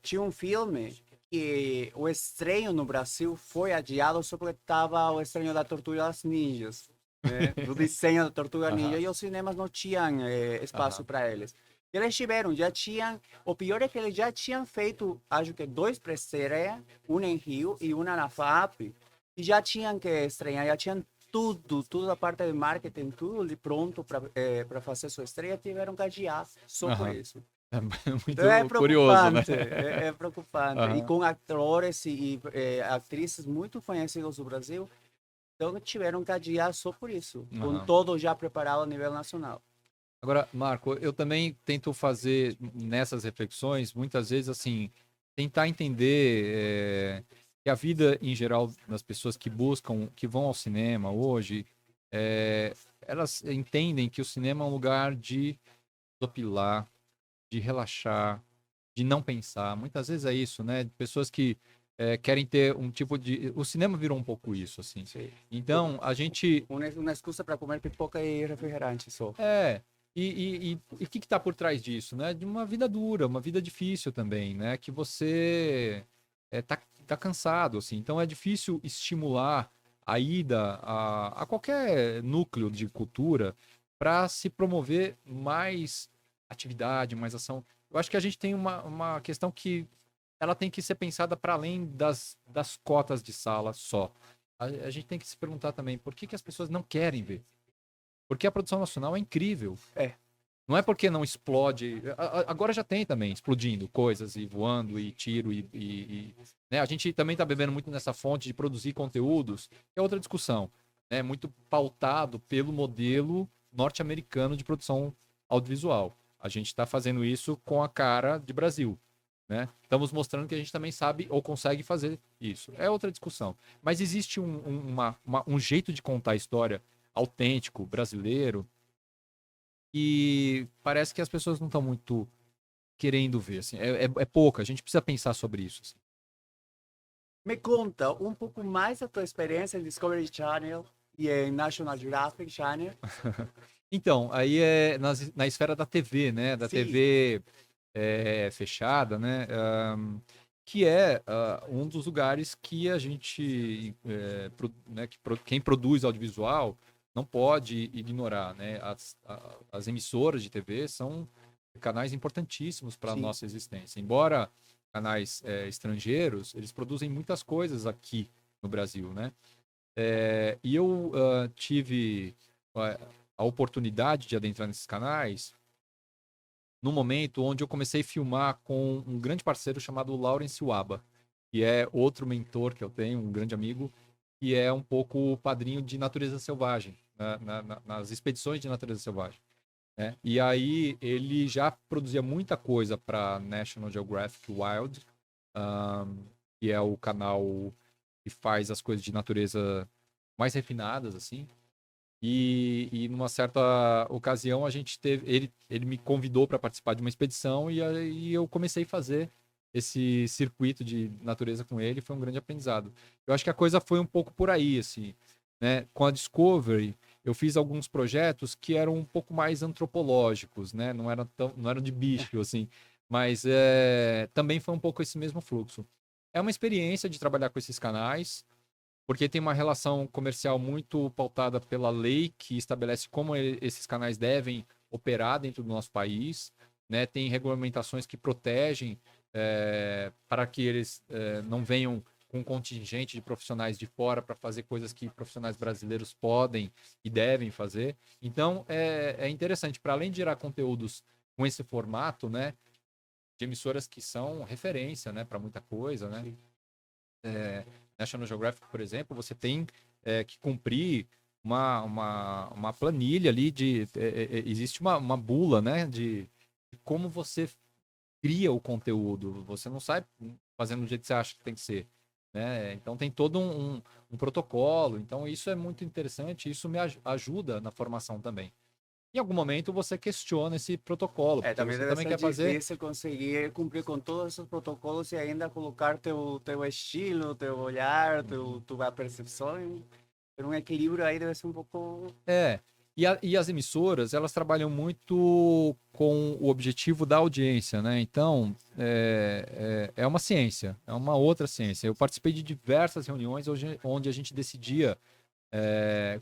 S1: Tinha um filme que o estreio no Brasil foi adiado só porque estava o estreio da Tortuga das Ninjas, né? Do desenho da Tortuga Ninja, e os cinemas não tinham espaço para eles. E eles tiveram, o pior é que eles já tinham feito, acho que 2 pré-estreias, uma em Rio e uma na FAP, e já tinham que estrear, já tinham tudo a parte de marketing, tudo ali pronto para fazer sua estreia, tiveram que adiar só por isso.
S2: É muito
S1: Então é
S2: curioso, né?
S1: É preocupante. E com atores e atrizes muito conhecidos do Brasil, então tiveram que adiar só por isso, com todo já preparado a nível nacional.
S2: Agora, Marco, eu também tento fazer nessas reflexões, muitas vezes, assim, tentar entender que a vida em geral das pessoas que buscam, que vão ao cinema hoje, elas entendem que o cinema é um lugar de desopilar, de relaxar, de não pensar. Muitas vezes é isso, né? Pessoas que querem ter um tipo de. O cinema virou um pouco isso, assim.
S1: Sim.
S2: Então, a gente.
S1: Uma excusa para comer pipoca e refrigerante só.
S2: E o que está por trás disso, né? De uma vida dura, uma vida difícil também, né? Que você tá cansado, assim. Então é difícil estimular a ida a qualquer núcleo de cultura para se promover mais atividade, mais ação. Eu acho que a gente tem uma questão que ela tem que ser pensada para além das cotas de sala só. A gente tem que se perguntar também por que as pessoas não querem ver. Porque a produção nacional é incrível. Não é porque não explode. Agora já tem também explodindo coisas e voando e tiro né? A gente também está bebendo muito nessa fonte de produzir conteúdos, que é outra discussão. Né? Muito pautado pelo modelo norte-americano de produção audiovisual. A gente está fazendo isso com a cara de Brasil. Né? Estamos mostrando que a gente também sabe ou consegue fazer isso. É outra discussão. Mas existe um jeito de contar a história autêntico, brasileiro, e parece que as pessoas não estão muito querendo ver. Assim. É pouco, a gente precisa pensar sobre isso. Assim.
S1: Me conta um pouco mais da tua experiência em Discovery Channel e em National Geographic Channel.
S2: Então, aí é na esfera da TV, né? Da
S1: Sim.
S2: TV fechada, né? Que é um dos lugares que a gente, né, quem produz audiovisual não pode ignorar, né? As emissoras de TV são canais importantíssimos para a nossa existência. Embora canais estrangeiros, eles produzem muitas coisas aqui no Brasil, né? E eu tive a oportunidade de adentrar nesses canais no momento onde eu comecei a filmar com um grande parceiro chamado Lawrence Waba, que é outro mentor que eu tenho, um grande amigo, que é um pouco o padrinho de Natureza Selvagem, nas expedições de Natureza Selvagem. Né? E aí ele já produzia muita coisa para National Geographic Wild, que é o canal que faz as coisas de natureza mais refinadas, assim. E numa certa ocasião a gente teve, ele me convidou para participar de uma expedição e aí eu comecei a fazer esse circuito de natureza com ele, foi um grande aprendizado. Eu acho que a coisa foi um pouco por aí, assim, né? Com a Discovery, eu fiz alguns projetos que eram um pouco mais antropológicos, né? Não eram de bicho, assim, mas também foi um pouco esse mesmo fluxo. É uma experiência de trabalhar com esses canais, porque tem uma relação comercial muito pautada pela lei que estabelece como esses canais devem operar dentro do nosso país, né? Tem regulamentações que protegem para que eles não venham com um contingente de profissionais de fora para fazer coisas que profissionais brasileiros podem e devem fazer. Então, é interessante, para além de gerar conteúdos com esse formato, né, de emissoras que são referência, né, para muita coisa, né? National Geographic, por exemplo, você tem que cumprir uma planilha ali existe uma bula, né, de como você cria o conteúdo. Você não sai fazendo do jeito que você acha que tem que ser, né? Então tem todo um protocolo. Então isso é muito interessante. Isso me ajuda na formação também. Em algum momento você questiona esse protocolo, porque
S1: Também
S2: você
S1: deve
S2: também
S1: ser
S2: quer fazer.
S1: difícil conseguir cumprir com todos esses protocolos e ainda colocar teu estilo, teu olhar, tua percepção. Ter um equilíbrio aí deve ser um pouco...
S2: É. E as emissoras, elas trabalham muito com o objetivo da audiência, né? Então, é uma ciência, é uma outra ciência. Eu participei de diversas reuniões onde a gente decidia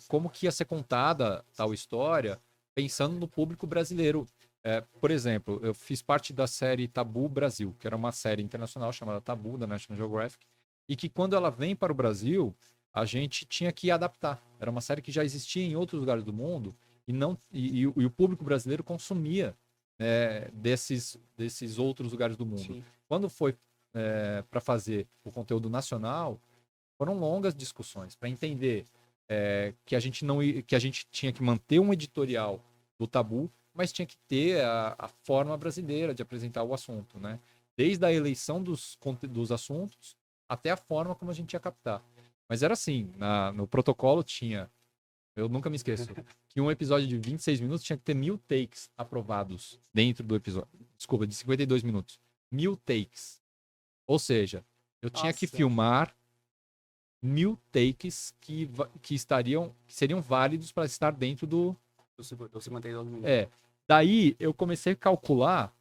S2: como que ia ser contada tal história, pensando no público brasileiro. Por exemplo, eu fiz parte da série Tabu Brasil, que era uma série internacional chamada Tabu, da National Geographic, e que quando ela vem para o Brasil, a gente tinha que adaptar. Era uma série que já existia em outros lugares do mundo e o público brasileiro consumia desses outros lugares do mundo.
S1: Sim.
S2: Quando foi para fazer o conteúdo nacional, foram longas discussões para entender que a gente tinha que manter um editorial do Tabu, mas tinha que ter a forma brasileira de apresentar o assunto, né? Desde a eleição dos assuntos até a forma como a gente ia captar. Mas era assim, no protocolo tinha, eu nunca me esqueço, que um episódio de 26 minutos tinha que ter 1000 takes aprovados dentro do episódio. Desculpa, de 52 minutos. 1000 takes. Ou seja, eu tinha que
S1: Nossa.
S2: filmar 1000 takes que seriam válidos para estar dentro do.
S1: Do 52 minutos.
S2: Daí eu comecei a calcular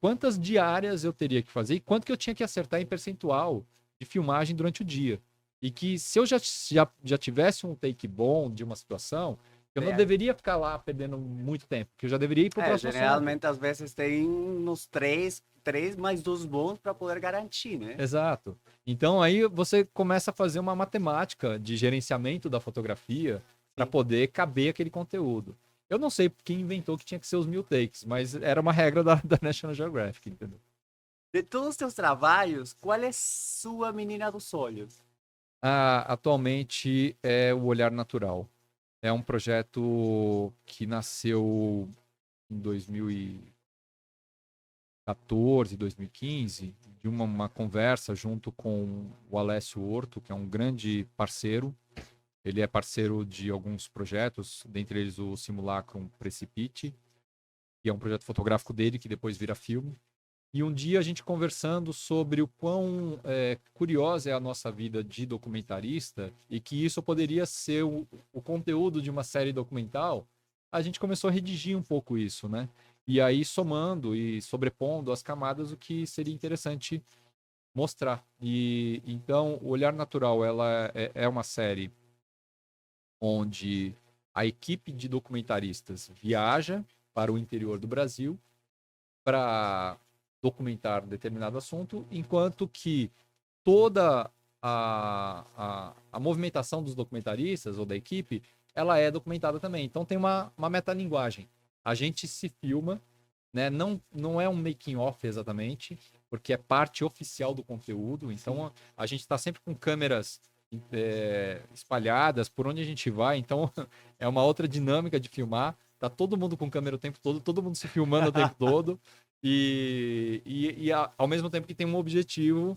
S2: quantas diárias eu teria que fazer e quanto que eu tinha que acertar em percentual de filmagem durante o dia. E que se eu já tivesse um take bom de uma situação, eu não deveria ficar lá perdendo muito tempo, porque eu já deveria ir para o próximo
S1: geralmente, às vezes, tem uns três mais dos bons para poder garantir, né?
S2: Exato. Então aí você começa a fazer uma matemática de gerenciamento da fotografia para poder caber aquele conteúdo. Eu não sei quem inventou que tinha que ser os 1000 takes, mas era uma regra da National Geographic, entendeu?
S1: De todos os teus trabalhos, qual é sua menina dos olhos?
S2: Atualmente é o Olhar Natural. É um projeto que nasceu em 2014, 2015, de uma conversa junto com o Alessio Horto, que é um grande parceiro. Ele é parceiro de alguns projetos, dentre eles o Simulacrum Precipite, que é um projeto fotográfico dele que depois vira filme. E um dia a gente conversando sobre o quão curiosa é a nossa vida de documentarista e que isso poderia ser o conteúdo de uma série documental, a gente começou a redigir um pouco isso, né? E aí somando e sobrepondo as camadas o que seria interessante mostrar. E então, o Olhar Natural, ela é uma série onde a equipe de documentaristas viaja para o interior do Brasil para documentar determinado assunto, enquanto que toda a movimentação dos documentaristas ou da equipe, ela é documentada também. Então tem uma metalinguagem. A gente se filma, né? Não é um making off exatamente, porque é parte oficial do conteúdo. Então a gente está sempre com câmeras espalhadas por onde a gente vai. Então é uma outra dinâmica de filmar. Tá todo mundo com câmera o tempo todo mundo se filmando o tempo todo. E ao mesmo tempo que tem um objetivo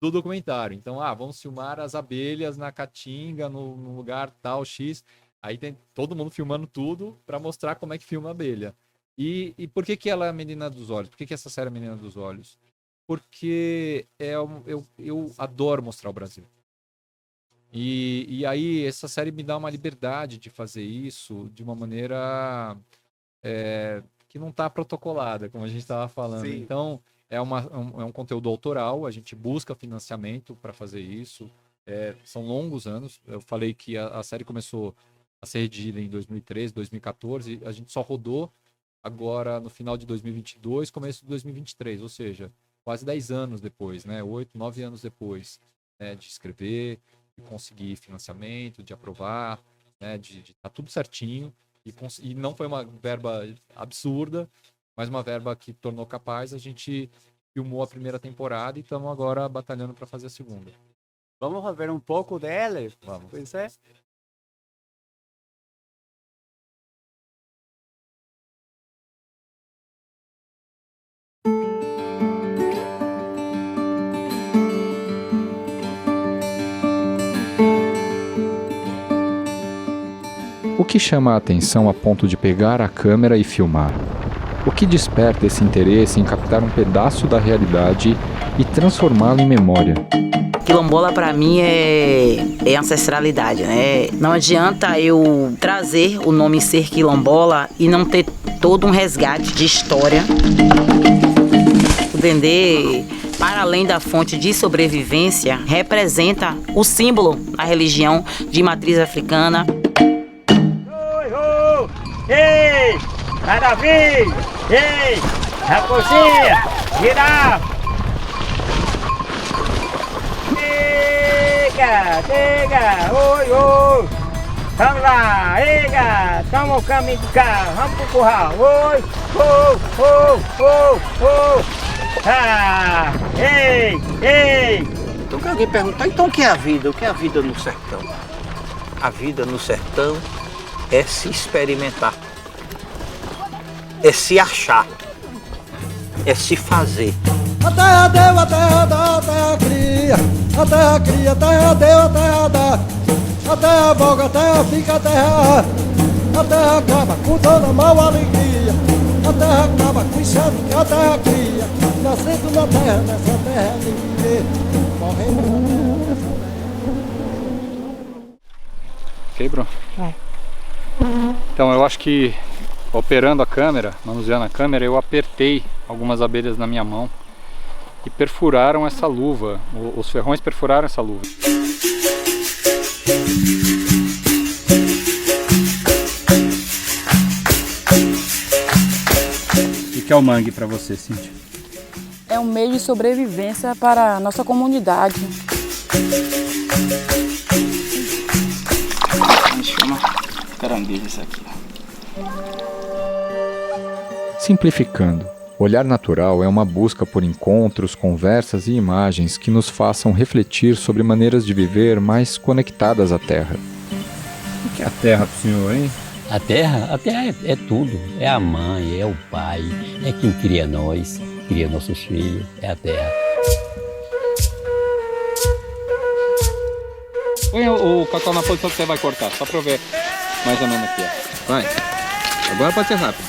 S2: do documentário. Então, vamos filmar as abelhas na Caatinga, no lugar tal, X. Aí tem todo mundo filmando tudo para mostrar como é que filma a abelha. E por que ela é a menina dos olhos? Por que essa série é a menina dos olhos? Porque eu adoro mostrar o Brasil. E aí essa série me dá uma liberdade de fazer isso de uma maneira que não está protocolada, como a gente estava falando.
S1: Sim.
S2: Então, é um conteúdo autoral, a gente busca financiamento para fazer isso. São longos anos. Eu falei que a série começou a ser redigida em 2013, 2014. A gente só rodou agora no final de 2022, começo de 2023, ou seja, quase 10 anos depois, né? 8, 9 anos depois, né? De escrever, de conseguir financiamento, de aprovar, né? De tá tudo certinho. E não foi uma verba absurda, mas uma verba que tornou capaz. A gente filmou a primeira temporada e estamos agora batalhando para fazer a segunda.
S1: Vamos ver um pouco dele?
S2: Vamos.
S1: Pois é.
S2: O que chama a atenção a ponto de pegar a câmera e filmar? O que desperta esse interesse em captar um pedaço da realidade e transformá-lo em memória?
S3: Quilombola para mim é ancestralidade, né? Não adianta eu trazer o nome ser quilombola e não ter todo um resgate de história. O Dendê, para além da fonte de sobrevivência, representa o símbolo da religião de matriz africana.
S4: Ei, maravilha! Ei, raposinha, girafa! Chega, oi, oi! Vamos lá, ega, toma o caminho do carro, vamos pro curral, oi, ah, ei!
S5: Então que alguém perguntar, então o que é a vida? O que é a vida no sertão? A vida no sertão é se experimentar, é se achar, é se fazer.
S6: A terra deu, a terra dá, a terra cria, a terra cria, a terra deu, a terra dá, a terra voga, a terra fica, a terra acaba com toda mal alegria, a terra acaba com enxame que a terra cria, nascendo na terra, nessa terra ninguém, morrendo na terra, nessa terra.
S2: Ok, Bruno? Então, eu acho que operando a câmera, manuseando a câmera, eu apertei algumas abelhas na minha mão e perfuraram essa luva. Os ferrões perfuraram essa luva.
S7: O que é o mangue para você, Cíntia?
S8: É um meio de sobrevivência para a nossa comunidade.
S5: A gente chama caranguejo isso aqui.
S2: Simplificando, olhar natural é uma busca por encontros, conversas e imagens que nos façam refletir sobre maneiras de viver mais conectadas à Terra.
S7: O que é a terra pro senhor, hein?
S9: A terra é tudo. É a mãe, é o pai, é quem cria nós, cria nossos filhos, é a terra.
S2: Põe o cacau na posição que você vai cortar, só pra eu ver mais ou menos aqui. Ó. Vai. Agora pode ser rápido.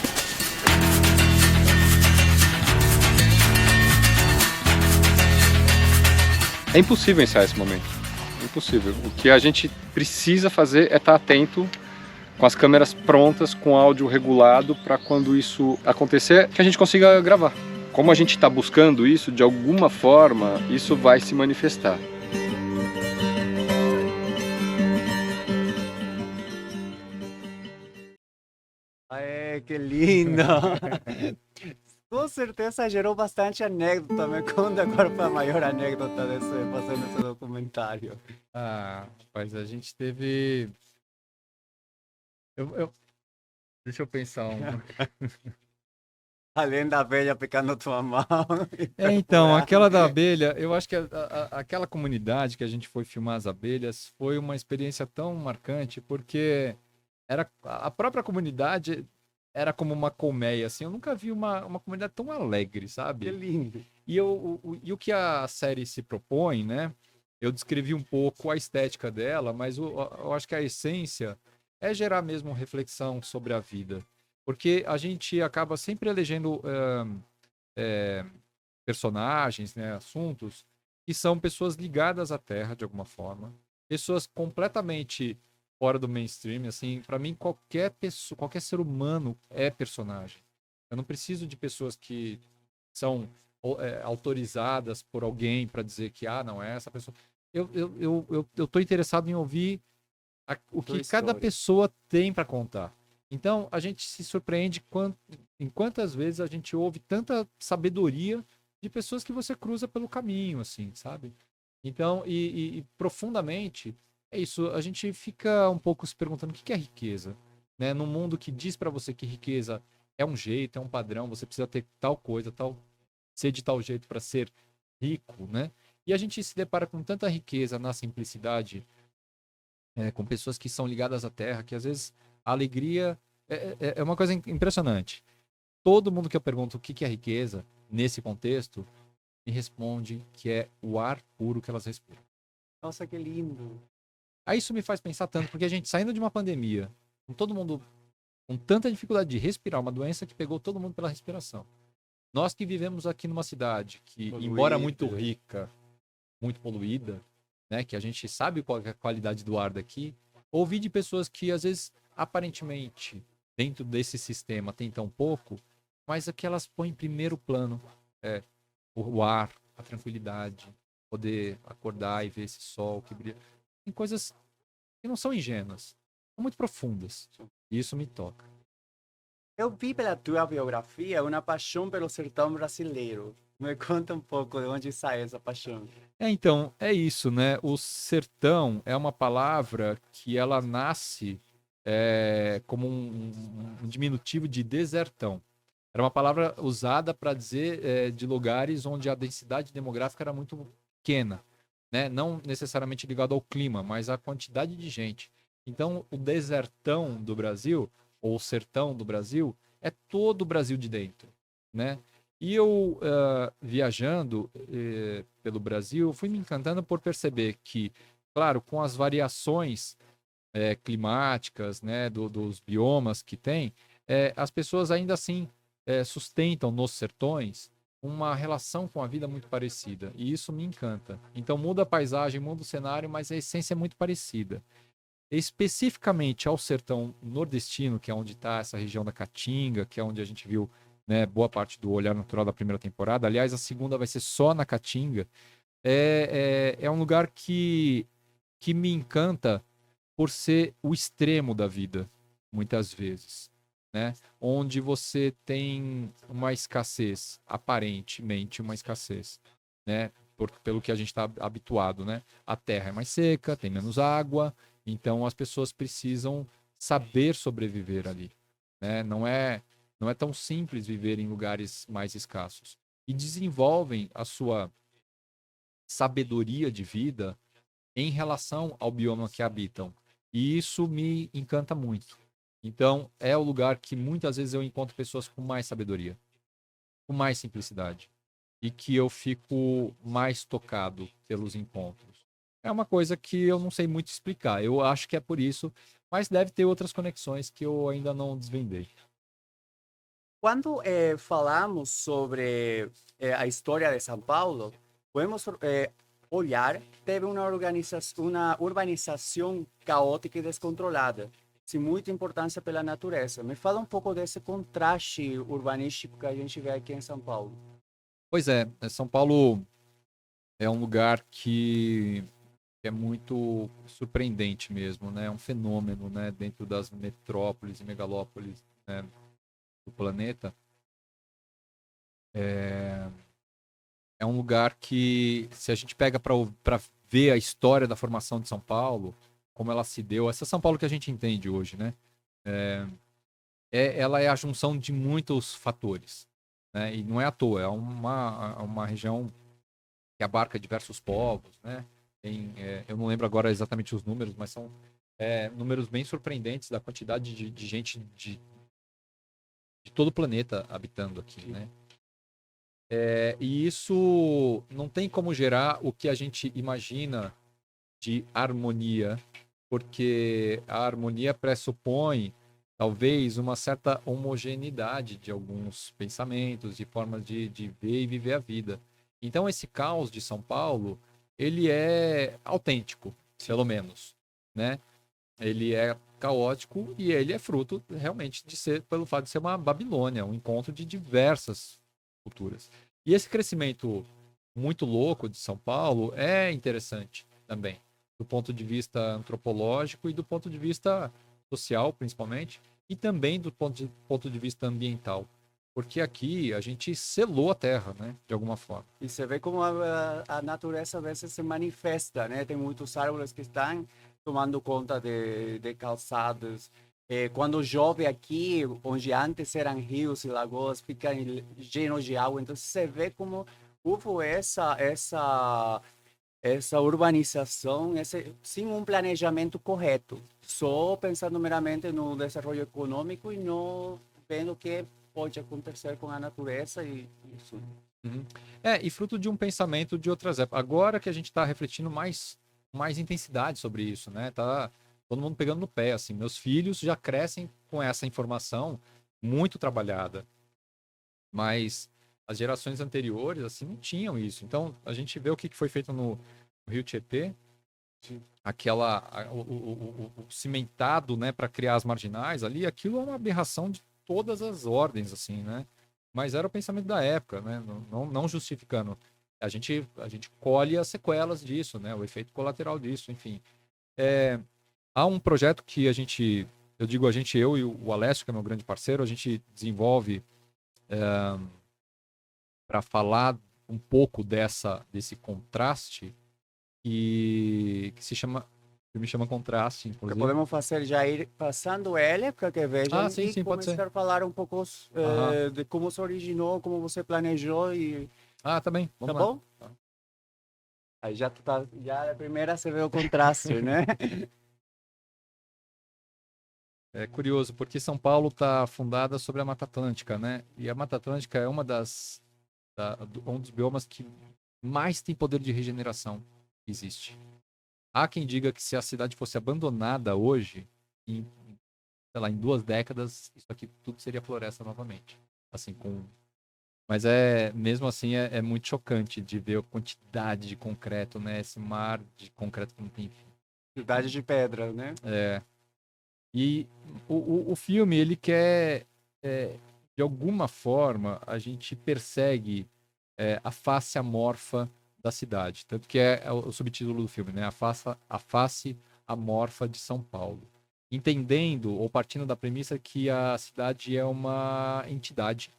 S2: É impossível ensaiar esse momento. É impossível. O que a gente precisa fazer é estar atento, com as câmeras prontas, com áudio regulado, para quando isso acontecer, que a gente consiga gravar. Como a gente está buscando isso, de alguma forma, isso vai se manifestar.
S1: Aê, que lindo! Com certeza gerou bastante anécdota. Me conta qual foi a maior anécdota desse, fazendo esse documentário.
S2: Ah, rapaz, a gente teve... Deixa eu pensar uma.
S1: Além da abelha picando tua mão.
S2: Então, aquela da abelha, eu acho que aquela comunidade que a gente foi filmar as abelhas foi uma experiência tão marcante, porque a própria comunidade era como uma colmeia, assim, eu nunca vi uma comunidade tão alegre, sabe?
S1: Que lindo.
S2: E o que a série se propõe, né? Eu descrevi um pouco a estética dela, mas eu acho que a essência é gerar mesmo reflexão sobre a vida. Porque a gente acaba sempre elegendo personagens, né, assuntos, que são pessoas ligadas à Terra, de alguma forma. Pessoas completamente fora do mainstream, assim, para mim qualquer pessoa, qualquer ser humano é personagem. Eu não preciso de pessoas que são autorizadas por alguém para dizer que, não é essa pessoa. Eu tô interessado em ouvir o
S1: Tua
S2: que cada
S1: história.
S2: pessoa tem para contar. Então, a gente se surpreende em quantas vezes a gente ouve tanta sabedoria de pessoas que você cruza pelo caminho, assim, sabe? Então, e profundamente, é isso. A gente fica um pouco se perguntando o que é riqueza, né? Num mundo que diz para você que riqueza é um jeito, é um padrão, você precisa ter tal coisa, ser de tal jeito para ser rico, né? E a gente se depara com tanta riqueza na simplicidade, com pessoas que são ligadas à terra, que às vezes a alegria é uma coisa impressionante. Todo mundo que eu pergunto o que é riqueza, nesse contexto, me responde que é o ar puro que elas respiram.
S1: Nossa, que lindo.
S2: Aí isso me faz pensar tanto, porque a gente saindo de uma pandemia, com todo mundo com tanta dificuldade de respirar, uma doença que pegou todo mundo pela respiração. Nós que vivemos aqui numa cidade que, embora muito rica, muito poluída, né, que a gente sabe qual é a qualidade do ar daqui, ouvi de pessoas que às vezes aparentemente dentro desse sistema tem tão pouco, mas é que elas põem em primeiro plano o ar, a tranquilidade, poder acordar e ver esse sol que brilha. Tem coisas que não são ingênuas, são muito profundas. E isso me toca.
S1: Eu vi pela tua biografia uma paixão pelo sertão brasileiro. Me conta um pouco de onde sai essa paixão.
S2: Então, é isso, né? O sertão é uma palavra que ela nasce como um diminutivo de desertão. Era uma palavra usada para dizer de lugares onde a densidade demográfica era muito pequena, né? Não necessariamente ligado ao clima, mas à quantidade de gente. Então, o desertão do Brasil, ou o sertão do Brasil, é todo o Brasil de dentro, né? E eu, viajando pelo Brasil, fui me encantando por perceber que, claro, com as variações climáticas, né, dos biomas que tem, as pessoas ainda assim sustentam nos sertões uma relação com a vida muito parecida. E isso me encanta. Então muda a paisagem, muda o cenário, mas a essência é muito parecida. Especificamente ao sertão nordestino, que é onde está essa região da Caatinga, que é onde a gente viu, né, boa parte do Olhar Natural da primeira temporada. Aliás, a segunda vai ser só na Caatinga. É um lugar que me encanta por ser o extremo da vida, muitas vezes, né? Onde você tem uma escassez, aparentemente uma escassez, né? Pelo que a gente está habituado, né? A terra é mais seca, tem menos água, então as pessoas precisam saber sobreviver ali, né? Não é tão simples viver em lugares mais escassos. E desenvolvem a sua sabedoria de vida em relação ao bioma que habitam. E isso me encanta muito. Então, é o lugar que muitas vezes eu encontro pessoas com mais sabedoria, com mais simplicidade, e que eu fico mais tocado pelos encontros. É uma coisa que eu não sei muito explicar. Eu acho que é por isso, mas deve ter outras conexões que eu ainda não desvendei.
S1: Quando falamos sobre a história de São Paulo, podemos olhar que teve uma urbanização caótica e descontrolada, sem muita importância pela natureza. Me fala um pouco desse contraste urbanístico que a gente vê aqui em São Paulo.
S2: Pois é, São Paulo é um lugar que é muito surpreendente mesmo, né? É um fenômeno, né? Dentro das metrópoles e megalópolis, né, do planeta. É um lugar que, se a gente pega para ver a história da formação de São Paulo, como ela se deu, essa São Paulo que a gente entende hoje, né? Ela é a junção de muitos fatores, né? E não é à toa, é uma região que abarca diversos povos, né? Eu não lembro agora exatamente os números, mas são números bem surpreendentes da quantidade de gente de todo o planeta habitando aqui, né? E isso não tem como gerar o que a gente imagina de harmonia, porque a harmonia pressupõe talvez uma certa homogeneidade de alguns pensamentos, de formas de ver e viver a vida. Então esse caos de São Paulo, ele é autêntico, pelo menos, né? Ele é caótico e ele é fruto realmente pelo fato de ser uma Babilônia, um encontro de diversas culturas. E esse crescimento muito louco de São Paulo é interessante também, do ponto de vista antropológico e do ponto de vista social, principalmente, e também do ponto de vista ambiental. Porque aqui a gente selou a terra, né? De alguma forma.
S1: E você vê como a natureza às vezes se manifesta, né? Tem muitos árvores que estão tomando conta de calçados. Quando chove aqui, onde antes eram rios e lagoas, ficam cheios de água. Então você vê como houve essa urbanização sem um planejamento correto, só pensando meramente no desenvolvimento econômico e não vendo o que pode acontecer com a natureza e isso.
S2: Uhum. E fruto de um pensamento de outras épocas. Agora que a gente está refletindo mais intensidade sobre isso, né? Tá todo mundo pegando no pé, assim. Meus filhos já crescem com essa informação muito trabalhada, mas as gerações anteriores, assim, não tinham isso. Então, a gente vê o que foi feito no Rio Tietê, o cimentado, né, para criar as marginais ali, aquilo é uma aberração de todas as ordens, assim, né? Mas era o pensamento da época, né? Não justificando. A gente colhe as sequelas disso, né? O efeito colateral disso, enfim. Há um projeto que eu digo eu e o Alessio, que é meu grande parceiro, a gente desenvolve para falar um pouco desse contraste que se chama Contraste, inclusive.
S1: Podemos fazer já ir passando ele, para que vejam
S2: sim,
S1: e
S2: pode ser.
S1: começar a falar um pouco de como se originou, como você planejou e...
S2: Tá bem. Vamos
S1: tá
S2: lá.
S1: bom? Aí já a primeira você vê o contraste, né?
S2: É curioso, porque São Paulo está fundada sobre a Mata Atlântica, né? E a Mata Atlântica é um dos biomas que mais tem poder de regeneração que existe. Há quem diga que se a cidade fosse abandonada hoje, em 2 décadas, isso aqui tudo seria floresta novamente. Assim, Mas mesmo assim é muito chocante de ver a quantidade de concreto, né? Esse mar de concreto que não tem fim.
S1: Cidade de pedra, né?
S2: E o filme, ele quer, de alguma forma, a gente persegue a face amorfa da cidade. Tanto que é o subtítulo do filme, né? A face amorfa de São Paulo. Entendendo ou partindo da premissa que a cidade é uma entidade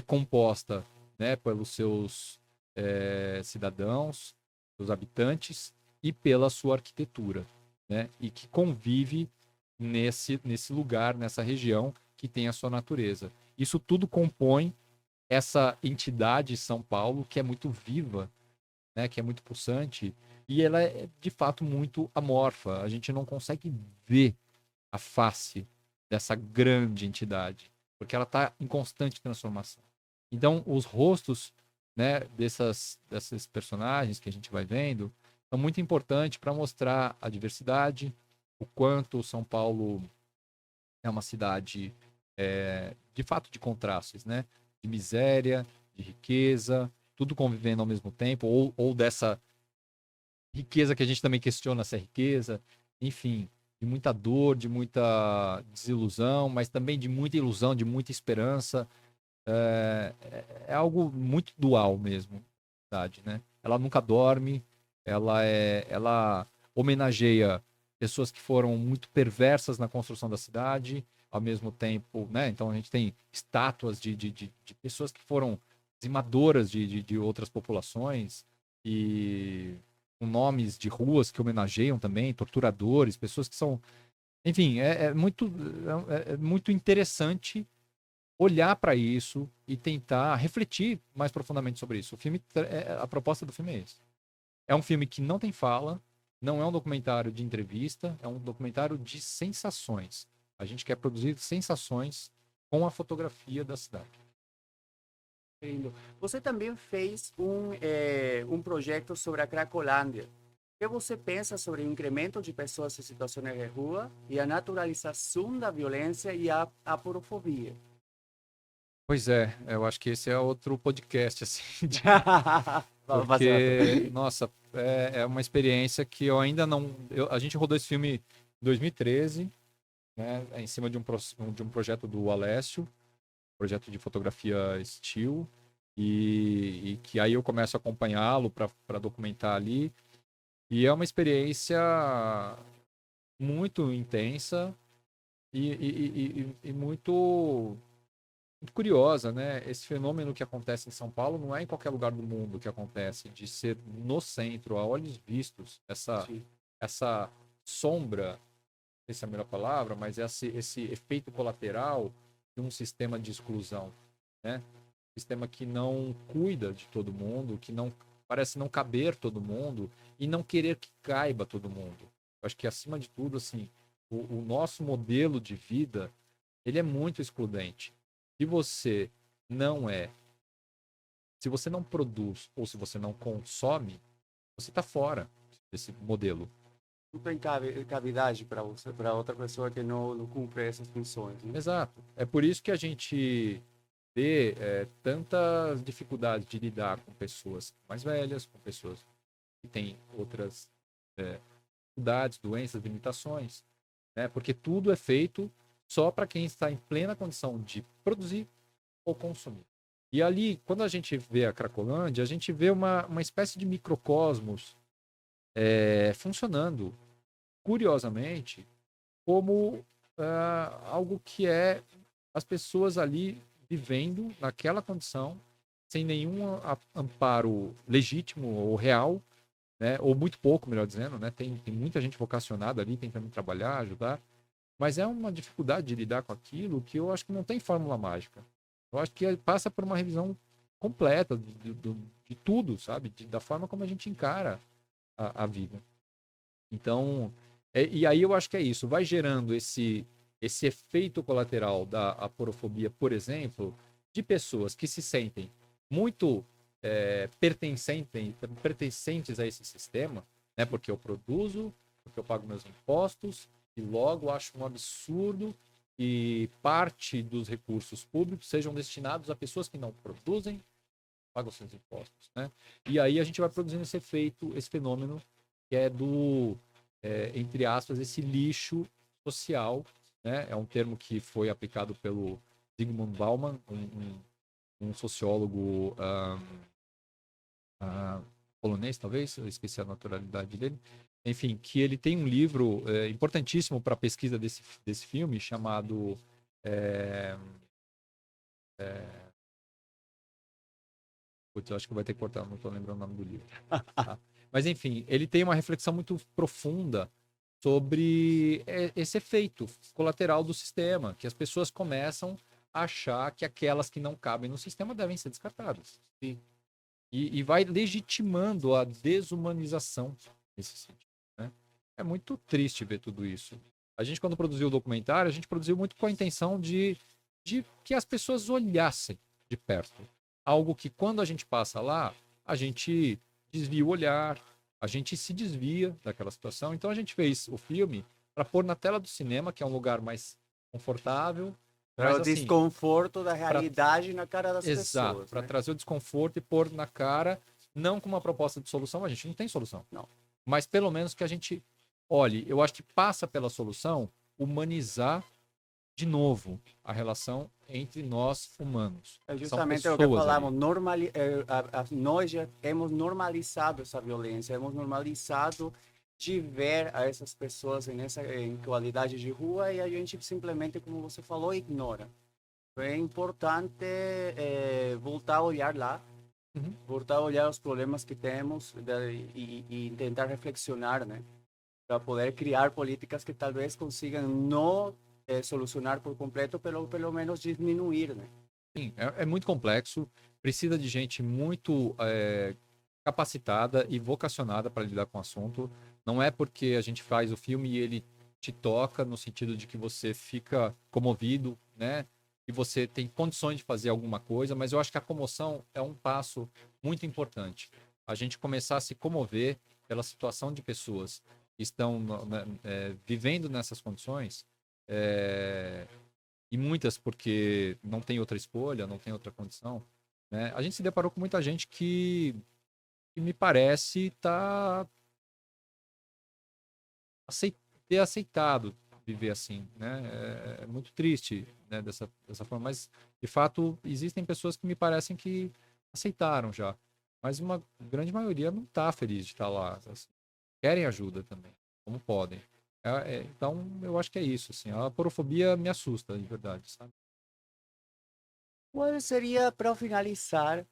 S2: composta, né, pelos seus cidadãos, seus habitantes e pela sua arquitetura, né? E que convive nesse lugar, nessa região que tem a sua natureza. Isso tudo compõe essa entidade São Paulo, que é muito viva, né, que é muito pulsante, e ela é de fato muito amorfa. A gente não consegue ver a face dessa grande entidade, porque ela está em constante transformação. Então, os rostos, né, desses personagens que a gente vai vendo são muito importantes para mostrar a diversidade, o quanto São Paulo é uma cidade, de fato, de contrastes, né? De miséria, de riqueza, tudo convivendo ao mesmo tempo, ou dessa riqueza que a gente também questiona se é riqueza, enfim, de muita dor, de muita desilusão, mas também de muita ilusão, de muita esperança. É algo muito dual mesmo, verdade, né? Ela nunca dorme, ela homenageia pessoas que foram muito perversas na construção da cidade, ao mesmo tempo, né? Então a gente tem estátuas de pessoas que foram dizimadoras de outras populações e com nomes de ruas que homenageiam também, torturadores, pessoas que são... Enfim, é muito interessante olhar para isso e tentar refletir mais profundamente sobre isso. A proposta do filme é esse. É um filme que não tem fala, não é um documentário de entrevista, é um documentário de sensações. A gente quer produzir sensações com a fotografia da cidade.
S1: Lindo. Você também fez um projeto sobre a Cracolândia. O que você pensa sobre o incremento de pessoas em situações de rua e a naturalização da violência e a aporofobia?
S2: Pois é, eu acho que esse é outro podcast, assim.
S1: Vamos
S2: porque, nossa, é uma experiência que eu ainda não... a gente rodou esse filme em 2013, né, em cima de um projeto do Alessio, projeto de fotografia still, e que aí eu começo a acompanhá-lo para documentar ali. E é uma experiência muito intensa e muito, muito curiosa, né? Esse fenômeno que acontece em São Paulo não é em qualquer lugar do mundo que acontece, de ser no centro, a olhos vistos, essa sombra, não sei se é a melhor palavra, mas esse efeito colateral de um sistema de exclusão, né? Sistema que não cuida de todo mundo, que não parece não caber todo mundo e não querer que caiba todo mundo. Eu acho que, acima de tudo, assim, o nosso modelo de vida, ele é muito excludente. Se você se você não produz ou se você não consome, você está fora desse modelo.
S1: Não tem cavidade para outra pessoa que não cumpre essas funções. Né?
S2: Exato. É por isso que a gente vê tantas dificuldades de lidar com pessoas mais velhas, com pessoas que têm outras dificuldades, doenças, limitações, né? Porque tudo é feito só para quem está em plena condição de produzir ou consumir. E ali, quando a gente vê a Cracolândia, a gente vê uma espécie de microcosmos funcionando, curiosamente, como algo que é as pessoas ali vivendo naquela condição, sem nenhum amparo legítimo ou real, né? Ou muito pouco, melhor dizendo, né? Tem muita gente vocacionada ali tentando trabalhar, ajudar, mas é uma dificuldade de lidar com aquilo que eu acho que não tem fórmula mágica. Eu acho que passa por uma revisão completa de tudo, sabe? Da forma como a gente encara a vida. Então, e aí eu acho que é isso, vai gerando esse efeito colateral da aporofobia, por exemplo, de pessoas que se sentem muito pertencentes a esse sistema, né? Porque eu produzo, porque eu pago meus impostos, e logo acho um absurdo que parte dos recursos públicos sejam destinados a pessoas que não produzem, pagam seus impostos, né? E aí a gente vai produzindo esse efeito, esse fenômeno que é entre aspas, esse lixo social, né? É um termo que foi aplicado pelo Zygmunt Bauman, um sociólogo polonês, talvez, eu esqueci a naturalidade dele. Enfim, que ele tem um livro importantíssimo para a pesquisa desse filme, chamado Putz, eu acho que vai ter que cortar, não estou lembrando o nome do livro. Tá? Mas, enfim, ele tem uma reflexão muito profunda sobre esse efeito colateral do sistema, que as pessoas começam a achar que aquelas que não cabem no sistema devem ser descartadas. E vai legitimando a desumanização nesse sentido. Né? É muito triste ver tudo isso. A gente, quando produziu o documentário, a gente produziu muito com a intenção de que as pessoas olhassem de perto. Algo que, quando a gente passa lá, a gente desvia o olhar, a gente se desvia daquela situação. Então, a gente fez o filme para pôr na tela do cinema, que é um lugar mais confortável.
S1: Para o desconforto da realidade na cara das pessoas.
S2: Exato, para trazer o desconforto e pôr na cara, não com uma proposta de solução, a gente não tem solução.
S1: Não.
S2: Mas pelo menos que a gente olhe, eu acho que passa pela solução humanizar de novo a relação entre nós humanos.
S1: É justamente o que falamos, nós já hemos normalizado essa violência, hemos normalizado de ver a essas pessoas em qualidade de rua e a gente simplesmente, como você falou, ignora. É importante voltar a olhar lá, voltar a olhar os problemas que temos e tentar reflexionar, né? Para poder criar políticas que talvez consigam não solucionar por completo, pelo menos diminuir, né?
S2: Sim, é muito complexo, precisa de gente muito capacitada e vocacionada para lidar com o assunto. Não é porque a gente faz o filme e ele te toca no sentido de que você fica comovido, né? E você tem condições de fazer alguma coisa, mas eu acho que a comoção é um passo muito importante. A gente começar a se comover pela situação de pessoas que estão vivendo nessas condições, e muitas porque não tem outra escolha, não tem outra condição, né? A gente se deparou com muita gente que me parece ter aceitado viver assim, né? É muito triste, né, dessa forma, mas de fato existem pessoas que me parecem que aceitaram já, mas uma grande maioria não está feliz de estar lá. Assim. querem ajuda também, como podem. Então, eu acho que é isso, assim, a aporofobia me assusta, de verdade, sabe?
S1: Qual seria, para finalizar,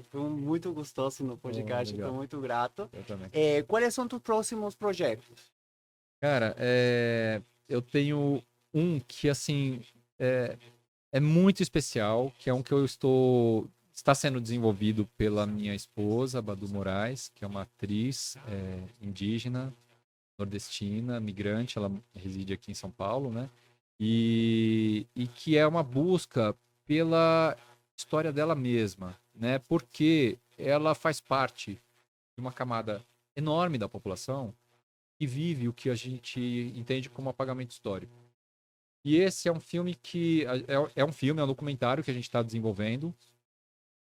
S1: foi muito gostoso no podcast,
S2: legal.
S1: estou muito grato.
S2: Eu também.
S1: Quais são os próximos projetos?
S2: Cara, eu tenho um que, assim, é muito especial, que é um que está sendo desenvolvido pela minha esposa, Badu Moraes, que é uma atriz indígena, nordestina, migrante, ela reside aqui em São Paulo, né? E que é uma busca pela história dela mesma, né? Porque ela faz parte de uma camada enorme da população que vive o que a gente entende como apagamento histórico. E esse é um filme é um documentário que a gente está desenvolvendo,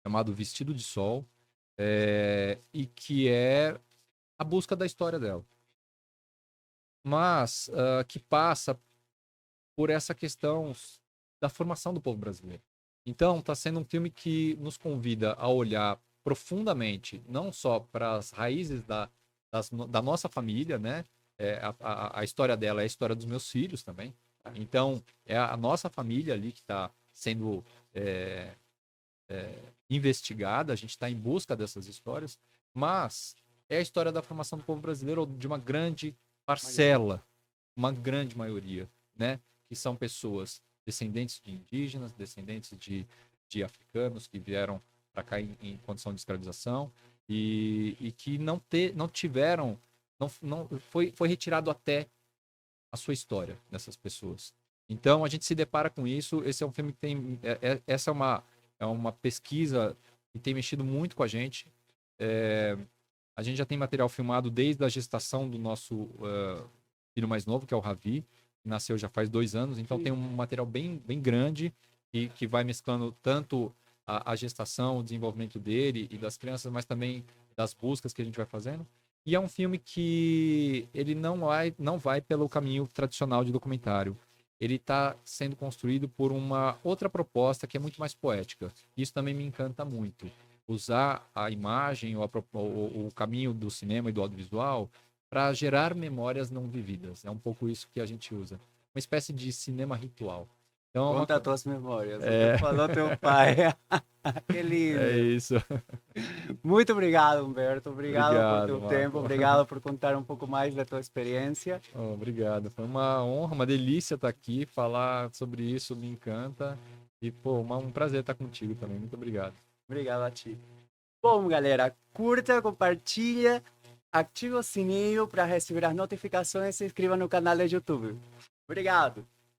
S2: chamado Vestido de Sol, e que é a busca da história dela. Mas que passa por essa questão da formação do povo brasileiro. Então, está sendo um filme que nos convida a olhar profundamente, não só para as raízes da nossa família, né? A história dela é a história dos meus filhos também. Então, é a nossa família ali que está sendo investigada, a gente está em busca dessas histórias, mas é a história da formação do povo brasileiro de uma grande parcela, uma grande maioria, né? Que são pessoas descendentes de indígenas, descendentes de africanos que vieram para cá em condição de escravização e que não tiveram, foi retirado até a sua história dessas pessoas. Então a gente se depara com isso. Esse é um filme que tem, essa é uma pesquisa que tem mexido muito com a gente. A gente já tem material filmado desde a gestação do nosso filho mais novo, que é o Ravi, que nasceu já faz 2 anos. Então tem um material bem, bem grande e que vai mesclando tanto a gestação, o desenvolvimento dele e das crianças, mas também das buscas que a gente vai fazendo. E é um filme que ele não vai pelo caminho tradicional de documentário. Ele está sendo construído por uma outra proposta que é muito mais poética. Isso também me encanta muito. Usar a imagem ou o caminho do cinema e do audiovisual para gerar memórias não vividas. É um pouco isso que a gente usa. Uma espécie de cinema ritual. Então,
S1: Conta as tuas memórias. Você falou teu pai. Que lindo.
S2: É isso.
S1: Muito obrigado, Humberto. Obrigado por teu
S2: Marco.
S1: tempo. Obrigado por contar um pouco mais da tua experiência.
S2: Obrigado. Foi uma honra, uma delícia estar aqui. Falar sobre isso me encanta. E, pô, um prazer estar contigo também. Muito obrigado.
S1: Obrigado a ti. Bom, galera, curta, compartilha, ative o sininho para receber as notificações e se inscreva no canal do YouTube. Obrigado.